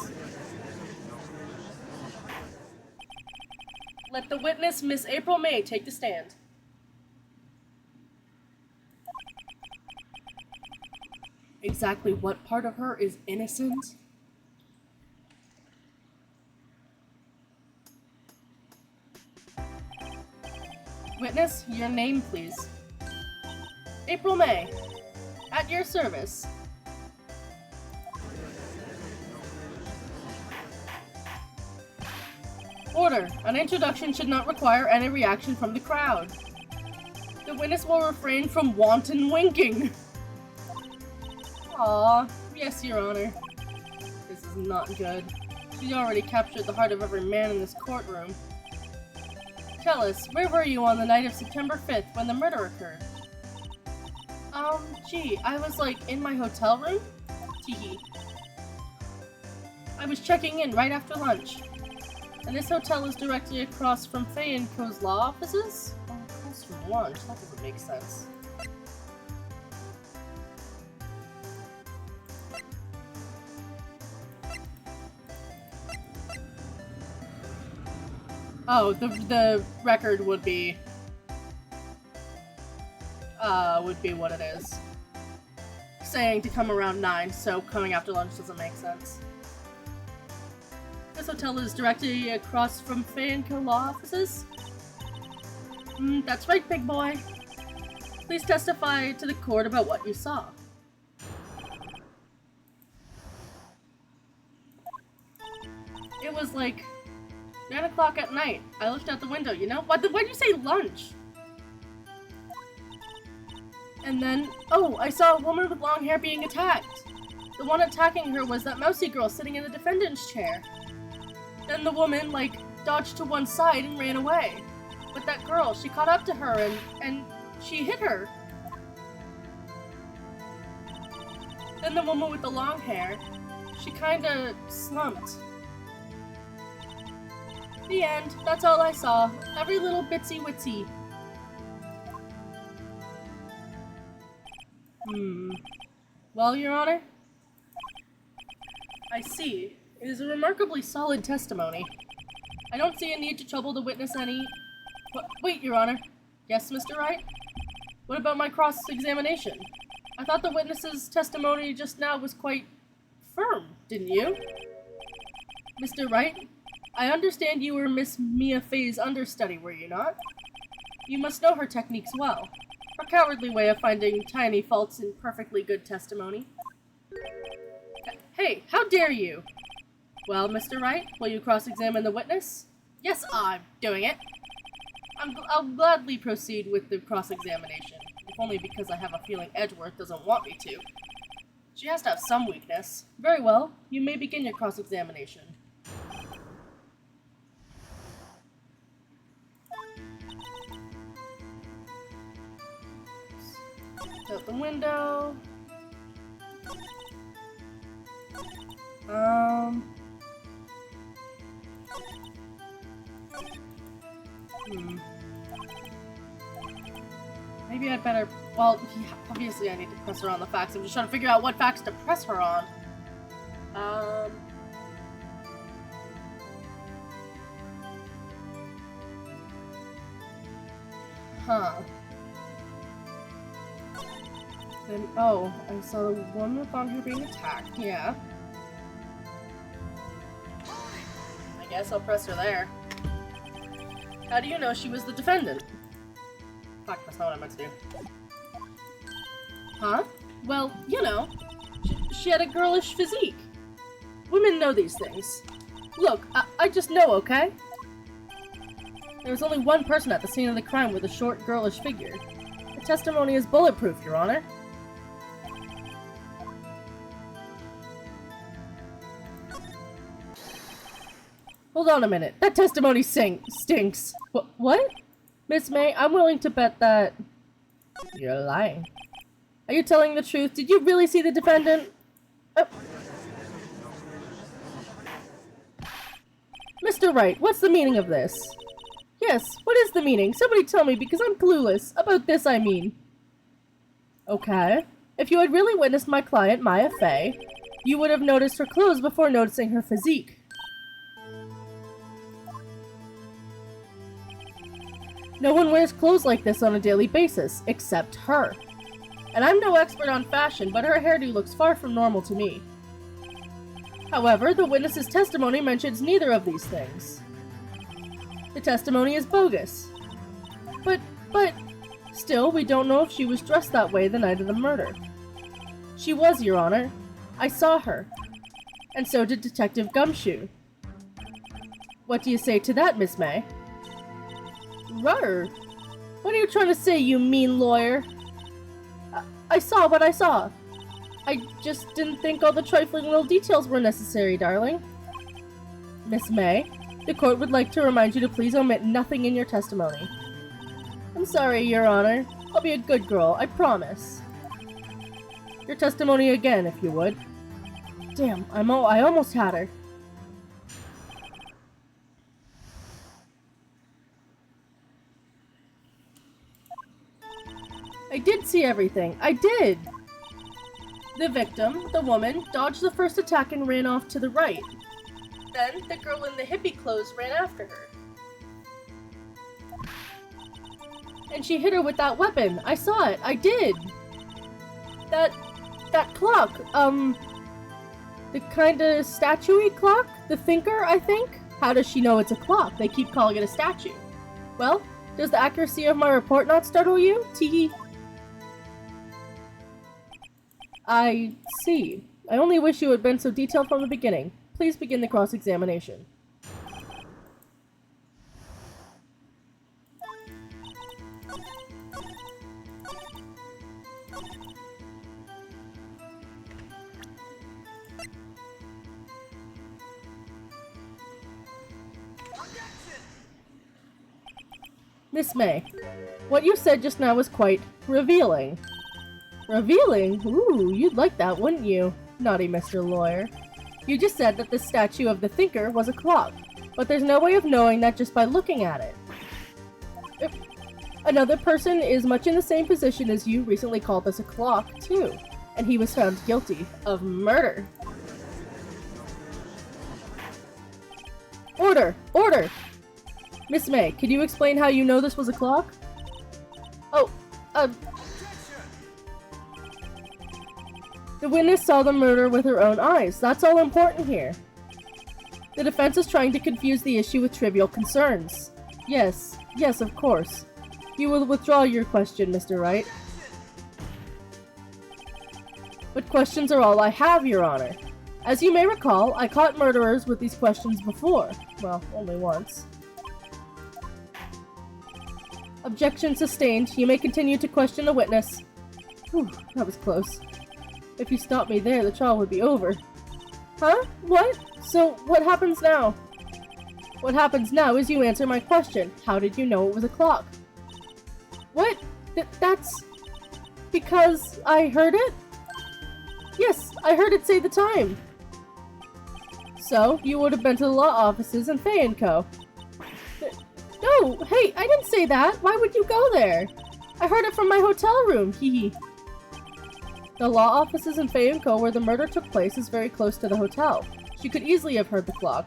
Let the witness, Miss April May, take the stand. Exactly what part of her is innocent? Witness, your name, please. April May. At your service. Order. An introduction should not require any reaction from the crowd. The witness will refrain from wanton winking. Aww. Yes, Your Honor. This is not good. She already captured the heart of every man in this courtroom. Tell us, where were you on the night of September 5th when the murder occurred? Gee, I was, like, in my hotel room? Teehee. I was checking in right after lunch. And this hotel is directly across from Fay & Co.'s law offices? Oh, across from lunch? That doesn't make sense. Oh, the record would be what it is. Saying to come around 9, so coming after lunch doesn't make sense. This hotel is directly across from Fay & Co. law offices? That's right, big boy. Please testify to the court about what you saw. It was like 9 o'clock at night. I looked out the window, you know? Why'd you say lunch? And then, oh, I saw a woman with long hair being attacked. The one attacking her was that mousy girl sitting in the defendant's chair. Then the woman, like, dodged to one side and ran away. But that girl, she caught up to her and she hit her. Then the woman with the long hair, she kinda slumped. The end. That's all I saw. Every little bitsy witsy. Well, Your Honor? I see. It is a remarkably solid testimony. I don't see a need to trouble the witness any... Wait, Your Honor. Yes, Mr. Wright? What about my cross-examination? I thought the witness's testimony just now was quite firm, didn't you? Mr. Wright? I understand you were Miss Mia Fey's understudy, were you not? You must know her techniques well. Her cowardly way of finding tiny faults in perfectly good testimony. Hey, how dare you? Well, Mr. Wright, will you cross-examine the witness? Yes, I'm doing it. I'll gladly proceed with the cross-examination, if only because I have a feeling Edgeworth doesn't want me to. She has to have some weakness. Very well, you may begin your cross-examination. Out the window. maybe I'd better... Well, yeah, obviously I need to press her on the facts. I'm just trying to figure out what facts to press her on. Huh. Then, oh, I saw the woman found her being attacked, yeah. I guess I'll press her there. How do you know she was the defendant? Fuck, that's not what I meant to do. Huh? Well, you know, she had a girlish physique. Women know these things. Look, I just know, okay? There was only one person at the scene of the crime with a short, girlish figure. The testimony is bulletproof, Your Honor. Hold on a minute. That testimony stinks. What? Miss May, I'm willing to bet that... You're lying. Are you telling the truth? Did you really see the defendant? Mr. Wright, what's the meaning of this? Yes, what is the meaning? Somebody tell me, because I'm clueless. About this, I mean. Okay. If you had really witnessed my client, Maya Fey, you would have noticed her clothes before noticing her physique. No one wears clothes like this on a daily basis, except her. And I'm no expert on fashion, but her hairdo looks far from normal to me. However, the witness's testimony mentions neither of these things. The testimony is bogus. But, still, we don't know if she was dressed that way the night of the murder. She was, Your Honor. I saw her. And so did Detective Gumshoe. What do you say to that, Miss May? Rudder! What are you trying to say, you mean lawyer? I saw what I saw. I just didn't think all the trifling little details were necessary, darling. Miss May, the court would like to remind you to please omit nothing in your testimony. I'm sorry, Your Honor. I'll be a good girl, I promise. Your testimony again, if you would. Damn, I almost had her. I did see everything. I did! The victim, the woman, dodged the first attack and ran off to the right. Then, the girl in the hippie clothes ran after her. And she hit her with that weapon. I saw it. I did! That clock, the kinda statue-y clock? The thinker, I think? How does she know it's a clock? They keep calling it a statue. Well, does the accuracy of my report not startle you? Tee. I see. I only wish you had been so detailed from the beginning. Please begin the cross-examination. Miss May, what you said just now was quite revealing. Revealing? Ooh, you'd like that, wouldn't you? Naughty Mr. Lawyer. You just said that the statue of the thinker was a clock, but there's no way of knowing that just by looking at it. If another person is much in the same position as you recently called this a clock, too, and he was found guilty of murder. Order! Order! Miss May, could you explain how you know this was a clock? Oh, the witness saw the murder with her own eyes. That's all important here. The defense is trying to confuse the issue with trivial concerns. Yes, of course. You will withdraw your question, Mr. Wright. But questions are all I have, Your Honor. As you may recall, I caught murderers with these questions before. Well, only once. Objection sustained. You may continue to question the witness. Whew, that was close. If you stopped me there, the trial would be over. Huh? What? So, what happens now? What happens now is you answer my question. How did you know it was a clock? What? That's... because I heard it? Yes, I heard it say the time. So, you would have been to the law offices in Fay & Co. No, hey, I didn't say that. Why would you go there? I heard it from my hotel room, hee. The law offices in Fayunko where the murder took place is very close to the hotel. She could easily have heard the clock.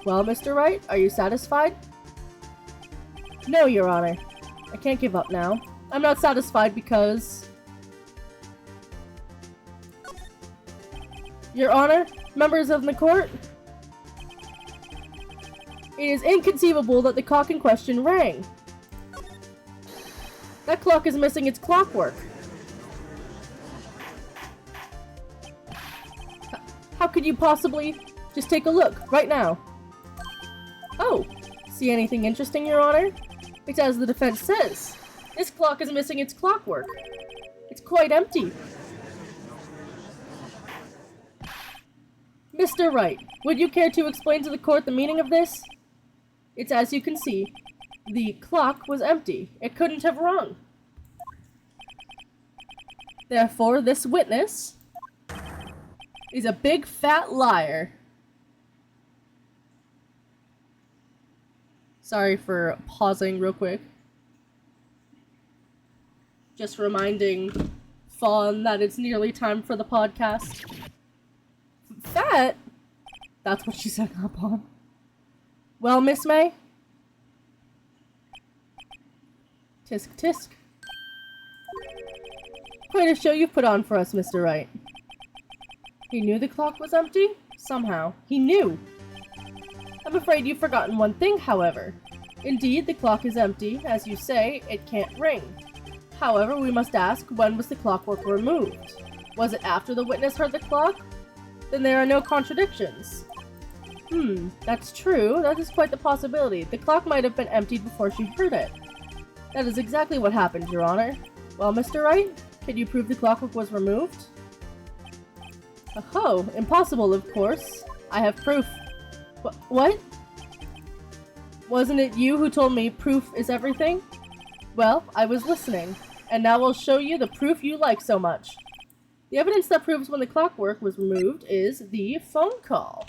Well, Mr. Wright, are you satisfied? No, Your Honor. I can't give up now. I'm not satisfied because... Your Honor, members of the court, it is inconceivable that the clock in question rang. That clock is missing its clockwork. How could you possibly... Just take a look, right now. Oh, see anything interesting, Your Honor? It's as the defense says. This clock is missing its clockwork. It's quite empty. Mr. Wright, would you care to explain to the court the meaning of this? It's as you can see. The clock was empty. It couldn't have rung. Therefore, this witness is a big fat liar. Sorry for pausing real quick. Just reminding Fawn that it's nearly time for the podcast. Fat? That's what she said up on. Well, Miss May? Tisk tisk. Quite a show you've put on for us, Mr. Wright. He knew the clock was empty? Somehow. He knew! I'm afraid you've forgotten one thing, however. Indeed, the clock is empty. As you say, it can't ring. However, we must ask, when was the clockwork removed? Was it after the witness heard the clock? Then there are no contradictions. That's true. That is quite the possibility. The clock might have been emptied before she heard it. That is exactly what happened, Your Honor. Well, Mr. Wright, can you prove the clockwork was removed? Oh, impossible, of course. I have proof. What? Wasn't it you who told me proof is everything? Well, I was listening, and now I'll show you the proof you like so much. The evidence that proves when the clockwork was removed is the phone call.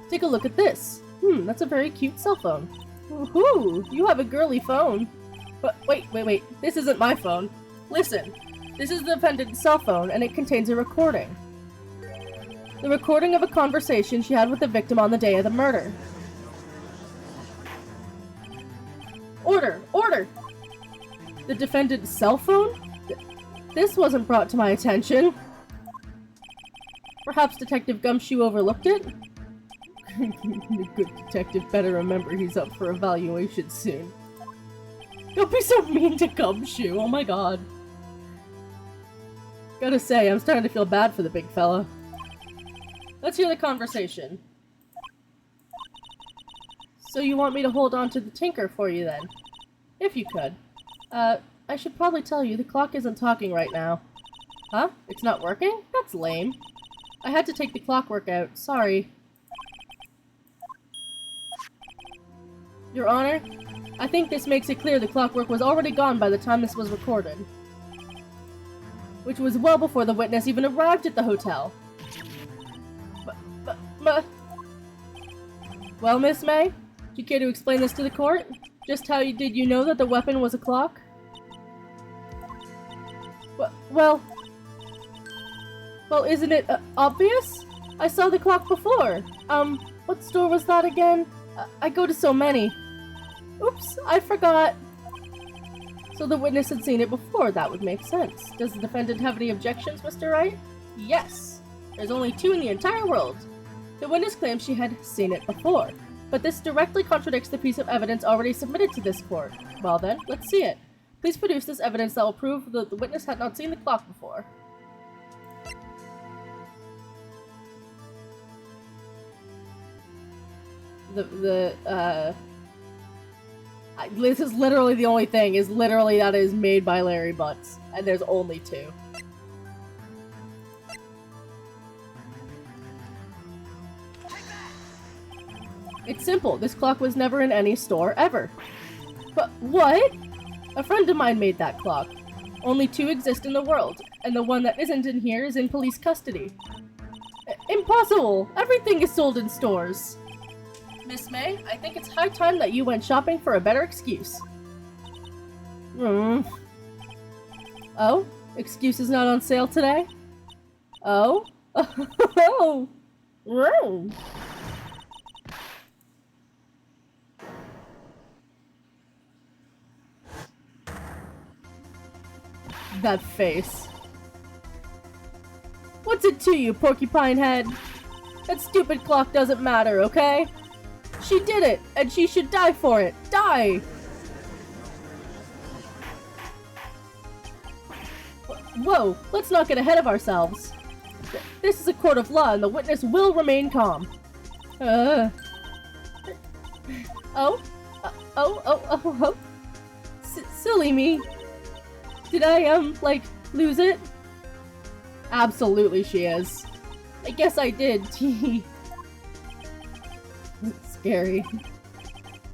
Take a look at this. That's a very cute cell phone. Woohoo! You have a girly phone. But wait. This isn't my phone. Listen. This is the defendant's cell phone, and it contains a recording. The recording of a conversation she had with the victim on the day of the murder. Order! Order! The defendant's cell phone? This wasn't brought to my attention. Perhaps Detective Gumshoe overlooked it? The good detective better remember he's up for evaluation soon. Don't be so mean to Gumshoe, oh my god. Gotta say, I'm starting to feel bad for the big fella. Let's hear the conversation. So you want me to hold on to the Tinker for you then? If you could. I should probably tell you, the clock isn't talking right now. Huh? It's not working? That's lame. I had to take the clockwork out. Sorry. Your Honor, I think this makes it clear the clockwork was already gone by the time this was recorded. Which was well before the witness even arrived at the hotel. But... Well, Miss May? Do you care to explain this to the court? Just how did you know that the weapon was a clock? Well, isn't it obvious? I saw the clock before. What store was that again? I go to so many. Oops, I forgot. So the witness had seen it before. That would make sense. Does the defendant have any objections, Mr. Wright? Yes. There's only 2 in the entire world. The witness claims she had seen it before, but this directly contradicts the piece of evidence already submitted to this court. Well then, let's see it. Please produce this evidence that will prove that the witness had not seen the clock before. This is literally the only thing, is literally that it is made by Larry Butts, and there's only 2. It's simple, this clock was never in any store, ever. But what? A friend of mine made that clock. Only 2 exist in the world, and the one that isn't in here is in police custody. Impossible! Everything is sold in stores! Miss May, I think it's high time that you went shopping for a better excuse. Hmm. Oh? Excuses not on sale today? Oh? Oh! Whoa. That face. What's it to you, porcupine head? That stupid clock doesn't matter, okay? She did it, and she should die for it. Die! Whoa, let's not get ahead of ourselves. This is a court of law, and the witness will remain calm. Oh? Oh. Silly me. Did I, like, lose it? Absolutely she is. I guess I did. Scary.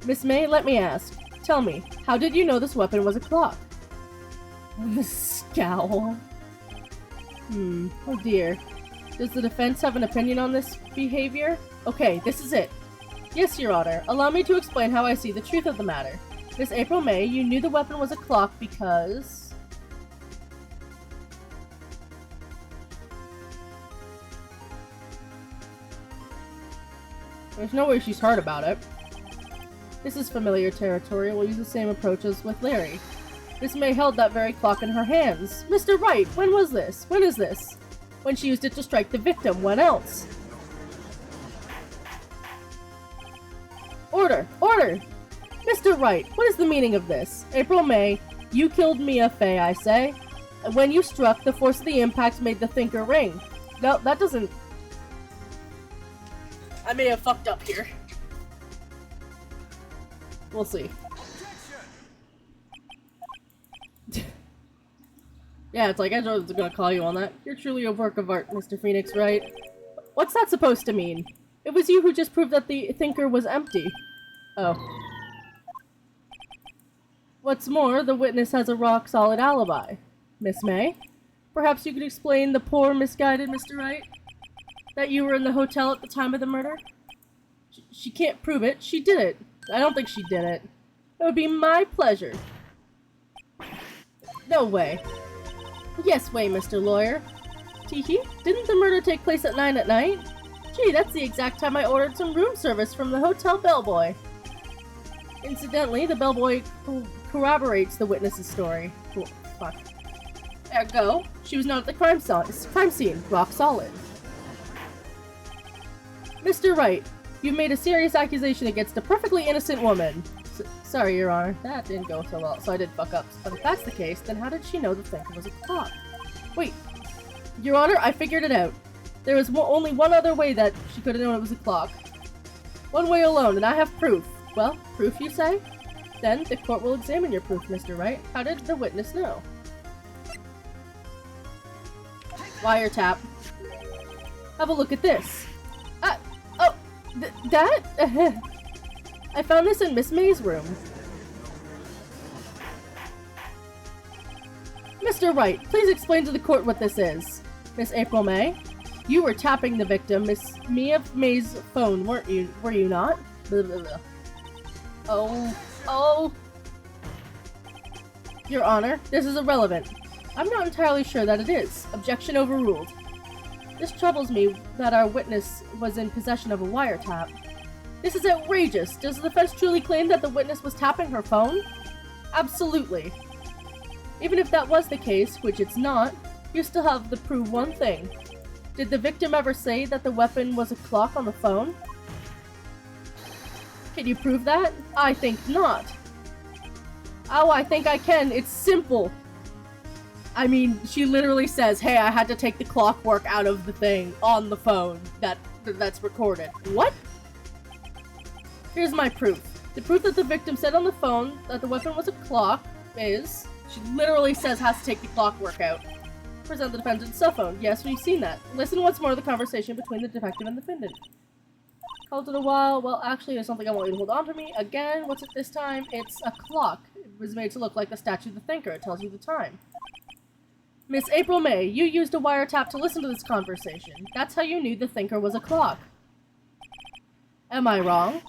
Miss May, let me ask. Tell me, how did you know this weapon was a clock? The scowl. Oh dear. Does the defense have an opinion on this behavior? Okay, this is it. Yes, Your Honor. Allow me to explain how I see the truth of the matter. Miss April May, you knew the weapon was a clock because... There's no way she's heard about it. This is familiar territory. We'll use the same approach as with Larry. Miss May held that very clock in her hands. Mr. Wright, when was this? When is this? When she used it to strike the victim. When else? Order! Order! Mr. Wright, what is the meaning of this? April May, you killed Mia Fey, I say. And when you struck, the force of the impact made the thinker ring. No, that doesn't... I may have fucked up here. We'll see. Yeah, it's like, I was gonna call you on that. You're truly a work of art, Mr. Phoenix, right? What's that supposed to mean? It was you who just proved that the thinker was empty. Oh. What's more, the witness has a rock-solid alibi. Miss May? Perhaps you could explain the poor, misguided Mr. Wright? That you were in the hotel at the time of the murder? She can't prove it. She did it. I don't think she did it. It would be my pleasure. No way. Yes way, Mr. Lawyer. Teehee, didn't the murder take place at 9 at night? Gee, that's the exact time I ordered some room service from the hotel bellboy. Incidentally, the bellboy corroborates the witness's story. Oh, fuck. Ergo, she was not at the crime scene. Rock solid. Mr. Wright, you've made a serious accusation against a perfectly innocent woman. Sorry, Your Honor. That didn't go so well, so I did fuck up. But if that's the case, then how did she know the thinker was a clock? Wait. Your Honor, I figured it out. There was only one other way that she could have known it was a clock. One way alone, and I have proof. Well, proof you say? Then the court will examine your proof, Mr. Wright. How did the witness know? Wiretap. Have a look at this. That? I found this in Miss May's room. Mr. Wright, please explain to the court what this is. Miss April May, you were tapping the victim, Miss Mia May's phone, weren't you? Were you not? Blah, blah, blah. Oh. Your Honor, this is irrelevant. I'm not entirely sure that it is. Objection overruled. This troubles me that our witness was in possession of a wiretap. This is outrageous. Does the defense truly claim that the witness was tapping her phone? Absolutely. Even if that was the case, which it's not, you still have to prove one thing. Did the victim ever say that the weapon was a clock on the phone? Can you prove that? I think not. Oh, I think I can. It's simple. I mean, she literally says, hey, I had to take the clockwork out of the thing on the phone that's recorded. What? Here's my proof. The proof that the victim said on the phone that the weapon was a clock is, she literally says has to take the clockwork out. Present the defendant's cell phone. Yes, we've seen that. Listen once more to the conversation between the detective and the defendant. Called it a while. Well, actually, there's something I want you to hold on for me. Again, what's it this time? It's a clock. It was made to look like the statue of the thinker. It tells you the time. Miss April May, you used a wiretap to listen to this conversation. That's how you knew the thinker was a clock. Am I wrong?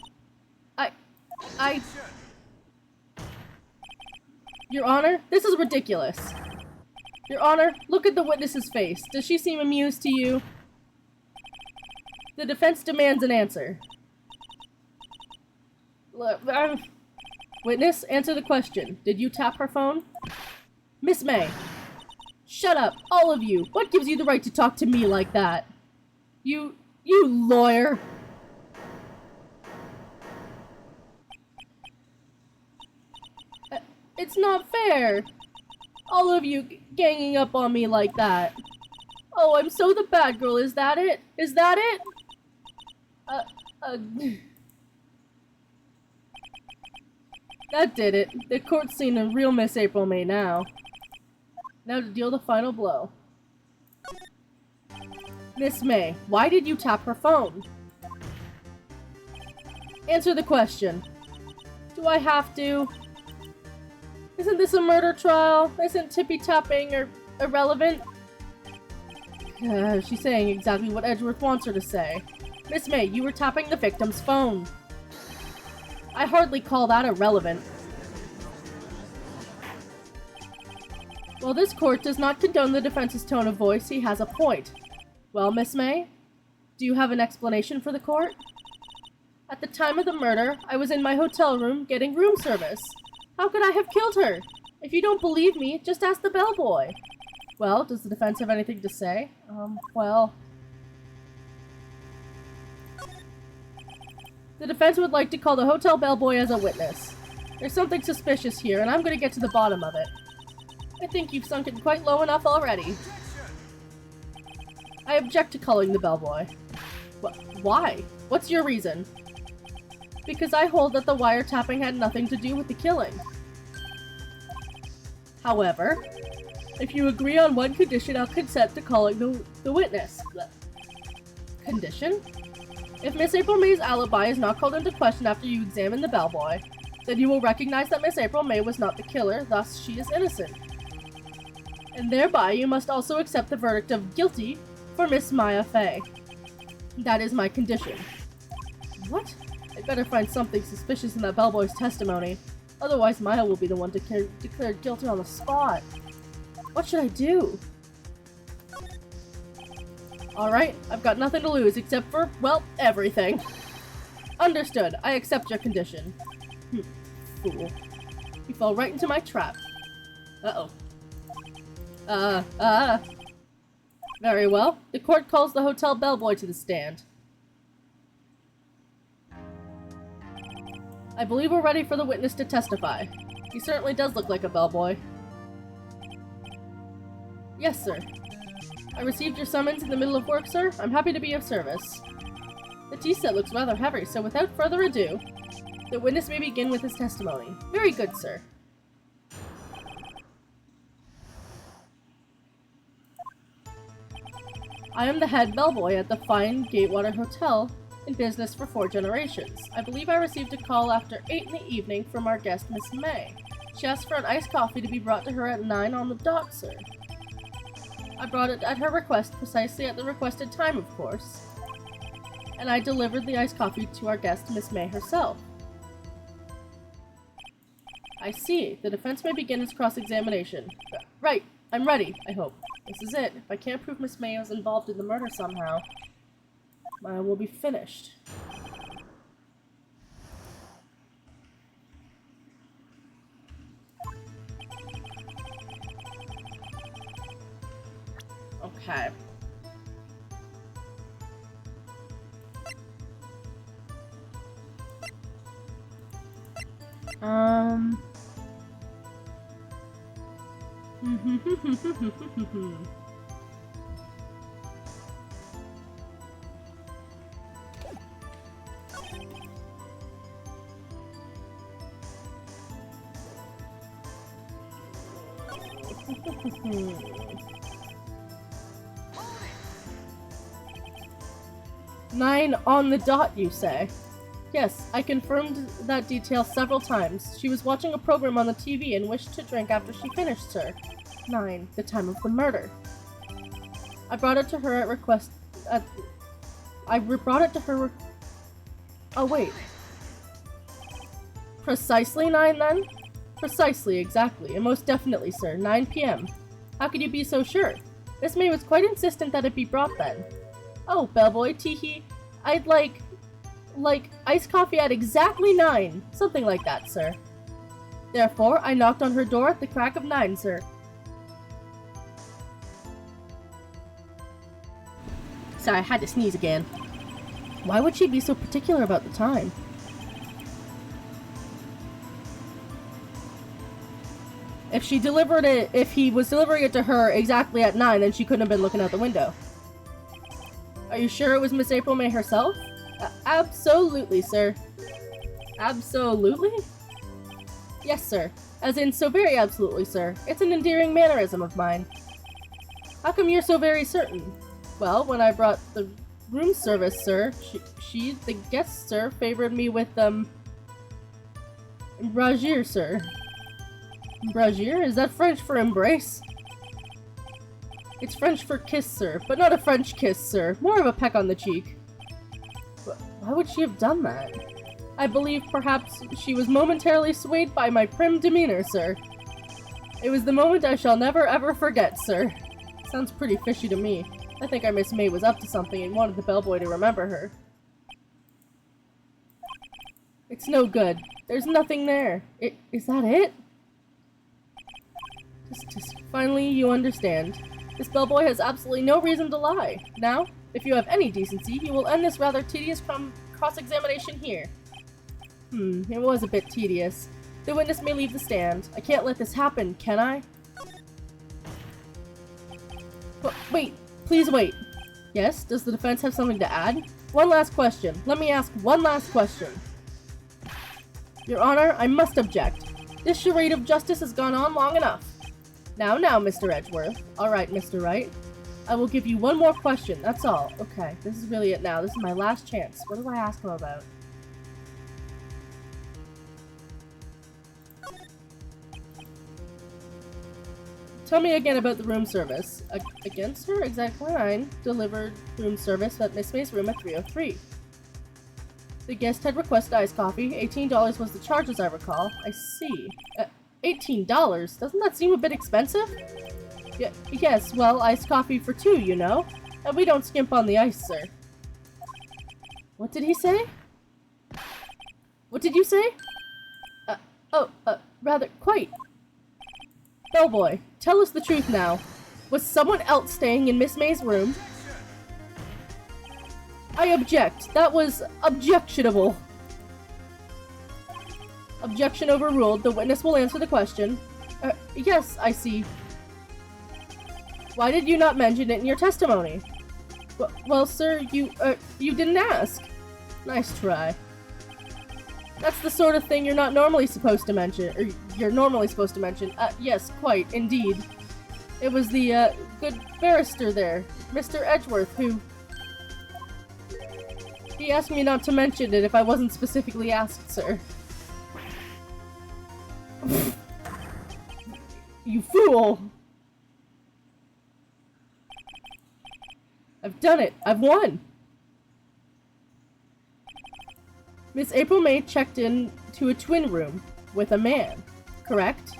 Your Honor, this is ridiculous. Your Honor, look at the witness's face. Does she seem amused to you? The defense demands an answer. Look, witness, answer the question. Did you tap her phone? Miss May. Shut up, all of you. What gives you the right to talk to me like that? You lawyer. It's not fair. All of you ganging up on me like that. Oh, I'm so the bad girl. Is that it? Is that it? That did it. The court's seen a real Miss April May now. Now to deal the final blow. Miss May, why did you tap her phone? Answer the question. Do I have to? Isn't this a murder trial? Isn't tippy-tapping irrelevant? She's saying exactly what Edgeworth wants her to say. Miss May, you were tapping the victim's phone. I hardly call that irrelevant. While this court does not condone the defense's tone of voice, he has a point. Well, Miss May, do you have an explanation for the court? At the time of the murder, I was in my hotel room getting room service. How could I have killed her? If you don't believe me, just ask the bellboy. Well, does the defense have anything to say? Well... The defense would like to call the hotel bellboy as a witness. There's something suspicious here, and I'm going to get to the bottom of it. I think you've sunk it quite low enough already. I object to calling the bellboy. Why? What's your reason? Because I hold that the wiretapping had nothing to do with the killing. However, if you agree on one condition, I'll consent to calling the witness. Condition? If Miss April May's alibi is not called into question after you examine the bellboy, then you will recognize that Miss April May was not the killer, thus she is innocent. And thereby you must also accept the verdict of guilty for Miss Maya Fey. That is my condition. What? I better find something suspicious in that bellboy's testimony. Otherwise Maya will be the one declared guilty on the spot. What should I do? Alright, I've got nothing to lose except for, well, everything. Understood. I accept your condition. Fool. You fell right into my trap. Uh-oh. Very well. The court calls the hotel bellboy to the stand. I believe we're ready for the witness to testify. He certainly does look like a bellboy. Yes, sir. I received your summons in the middle of work, sir. I'm happy to be of service. The tea set looks rather heavy, so without further ado, the witness may begin with his testimony. Very good, sir. I am the head bellboy at the fine Gatewater Hotel, in business for 4 generations. I believe I received a call after 8 in the evening from our guest, Miss May. She asked for an iced coffee to be brought to her at 9 on the dot, sir. I brought it at her request, precisely at the requested time, of course. And I delivered the iced coffee to our guest, Miss May herself. I see. The defense may begin its cross-examination. Right. I'm ready, I hope. This is it. If I can't prove Miss May was involved in the murder somehow, I will be finished. Okay. Nine on the dot, you say? Yes, I confirmed that detail several times. She was watching a program on the TV and wished to drink after she finished, sir. 9, the time of the murder. I brought it to her at request. Brought it to her. Oh wait. Precisely 9 then? Precisely, exactly, and most definitely, sir. 9 p.m. How could you be so sure? Miss May was quite insistent that it be brought then. Oh, bellboy, teehee. I'd like iced coffee at exactly 9. Something like that, sir. Therefore, I knocked on her door at the crack of 9, sir. Sorry, I had to sneeze again. Why would she be so particular about the time? If he was delivering it to her exactly at 9, then she couldn't have been looking out the window. Are you sure it was Miss April May herself? Absolutely, sir. Absolutely? Yes, sir. As in, so very absolutely, sir. It's an endearing mannerism of mine. How come you're so very certain? Well, when I brought the room service, sir, the guest, sir, favored me with, embrasure, sir. Embrasure? Is that French for embrace? It's French for kiss, sir, but not a French kiss, sir. More of a peck on the cheek. Why would she have done that? I believe perhaps she was momentarily swayed by my prim demeanor, sir. It was the moment I shall never ever forget, sir. Sounds pretty fishy to me. I think our Miss May was up to something and wanted the bellboy to remember her. It's no good. There's nothing there. Is that it? Just finally you understand. This bellboy has absolutely no reason to lie. Now, if you have any decency, you will end this rather tedious cross-examination here. It was a bit tedious. The witness may leave the stand. I can't let this happen, can I? But wait, please wait. Yes, does the defense have something to add? One last question. Let me ask one last question. Your Honor, I must object. This charade of justice has gone on long enough. Now, Mr. Edgeworth. Alright, Mr. Wright. I will give you one more question, that's all. Okay, this is really it now. This is my last chance. What do I ask him about? Tell me again about the room service. Against her? Exactly 9. Delivered room service at Miss May's room at 3:03. The guest had requested iced coffee. $18 was the charge, as I recall. I see. $18? Doesn't that seem a bit expensive? Yes, well, iced coffee for 2, you know. And we don't skimp on the ice, sir. What did he say? What did you say? Rather, quite. Bellboy, tell us the truth now. Was someone else staying in Miss May's room? I object. That was objectionable. Objection overruled. The witness will answer the question. Yes, I see. Why did you not mention it in your testimony? Well, sir, you didn't ask. Nice try. That's the sort of thing you're not normally supposed to mention, or you're normally supposed to mention. Yes, quite, indeed. It was the, good barrister there, Mr. Edgeworth, who... He asked me not to mention it if I wasn't specifically asked, sir. You fool! I've done it! I've won! Miss April May checked in to a twin room with a man, correct?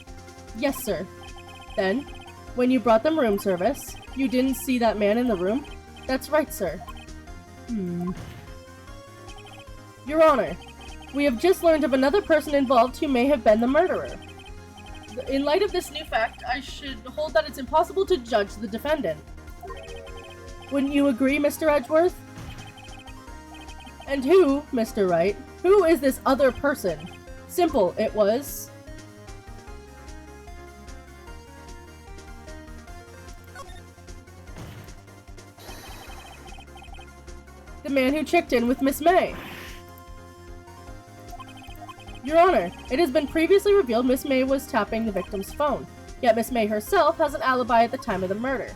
Yes, sir. Then, when you brought them room service, you didn't see that man in the room? That's right, sir. Your Honor, we have just learned of another person involved who may have been the murderer. In light of this new fact, I should hold that it's impossible to judge the defendant. Wouldn't you agree, Mr. Edgeworth? And who, Mr. Wright, who is this other person? Simple, it was... the man who checked in with Miss May. Your Honor, it has been previously revealed Miss May was tapping the victim's phone, yet Miss May herself has an alibi at the time of the murder.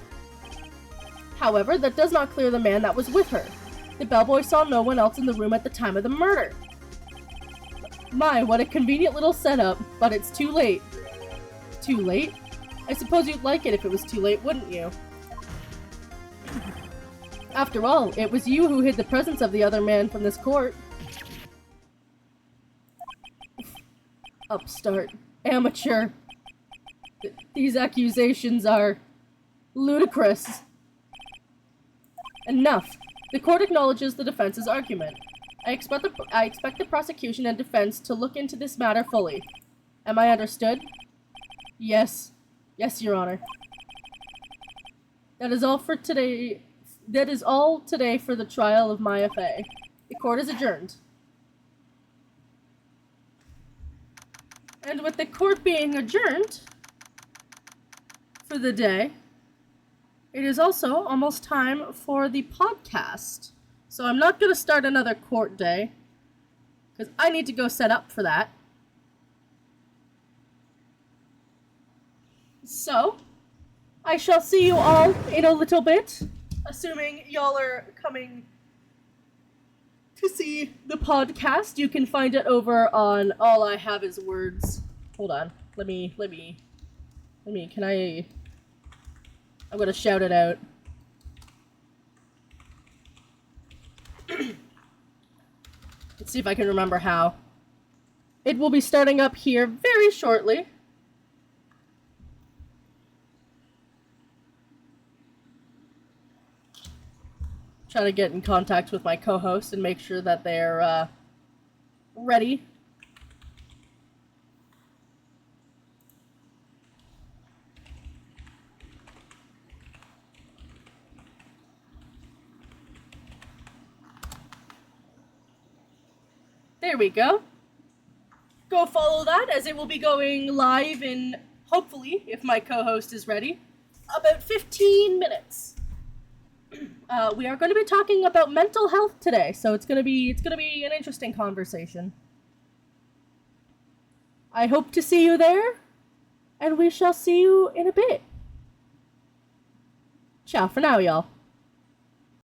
However, that does not clear the man that was with her. The bellboy saw no one else in the room at the time of the murder. My, what a convenient little setup, but it's too late. Too late? I suppose you'd like it if it was too late, wouldn't you? After all, it was you who hid the presence of the other man from this court. Upstart. Amateur. These accusations are ludicrous. Enough. The court acknowledges the defense's argument. I expect the prosecution and defense to look into this matter fully. Am I understood? Yes. Yes, Your Honor. That is all for today. That is all today for the trial of Maya Fey. The court is adjourned. And with the court being adjourned for the day, it is also almost time for the podcast. So I'm not going to start another court day, because I need to go set up for that. So, I shall see you all in a little bit, assuming y'all are coming to see the podcast. You can find it over on All I Have Is Words. Hold on. Let me, can I... I'm gonna shout it out. Let's see if I can remember how. It will be starting up here very shortly. Try to get in contact with my co-host and make sure that they're ready. There we go. Go follow that, as it will be going live in, hopefully, if my co-host is ready, about 15 minutes. We are going to be talking about mental health today, so it's gonna be an interesting conversation. I hope to see you there, and we shall see you in a bit. Ciao for now, y'all.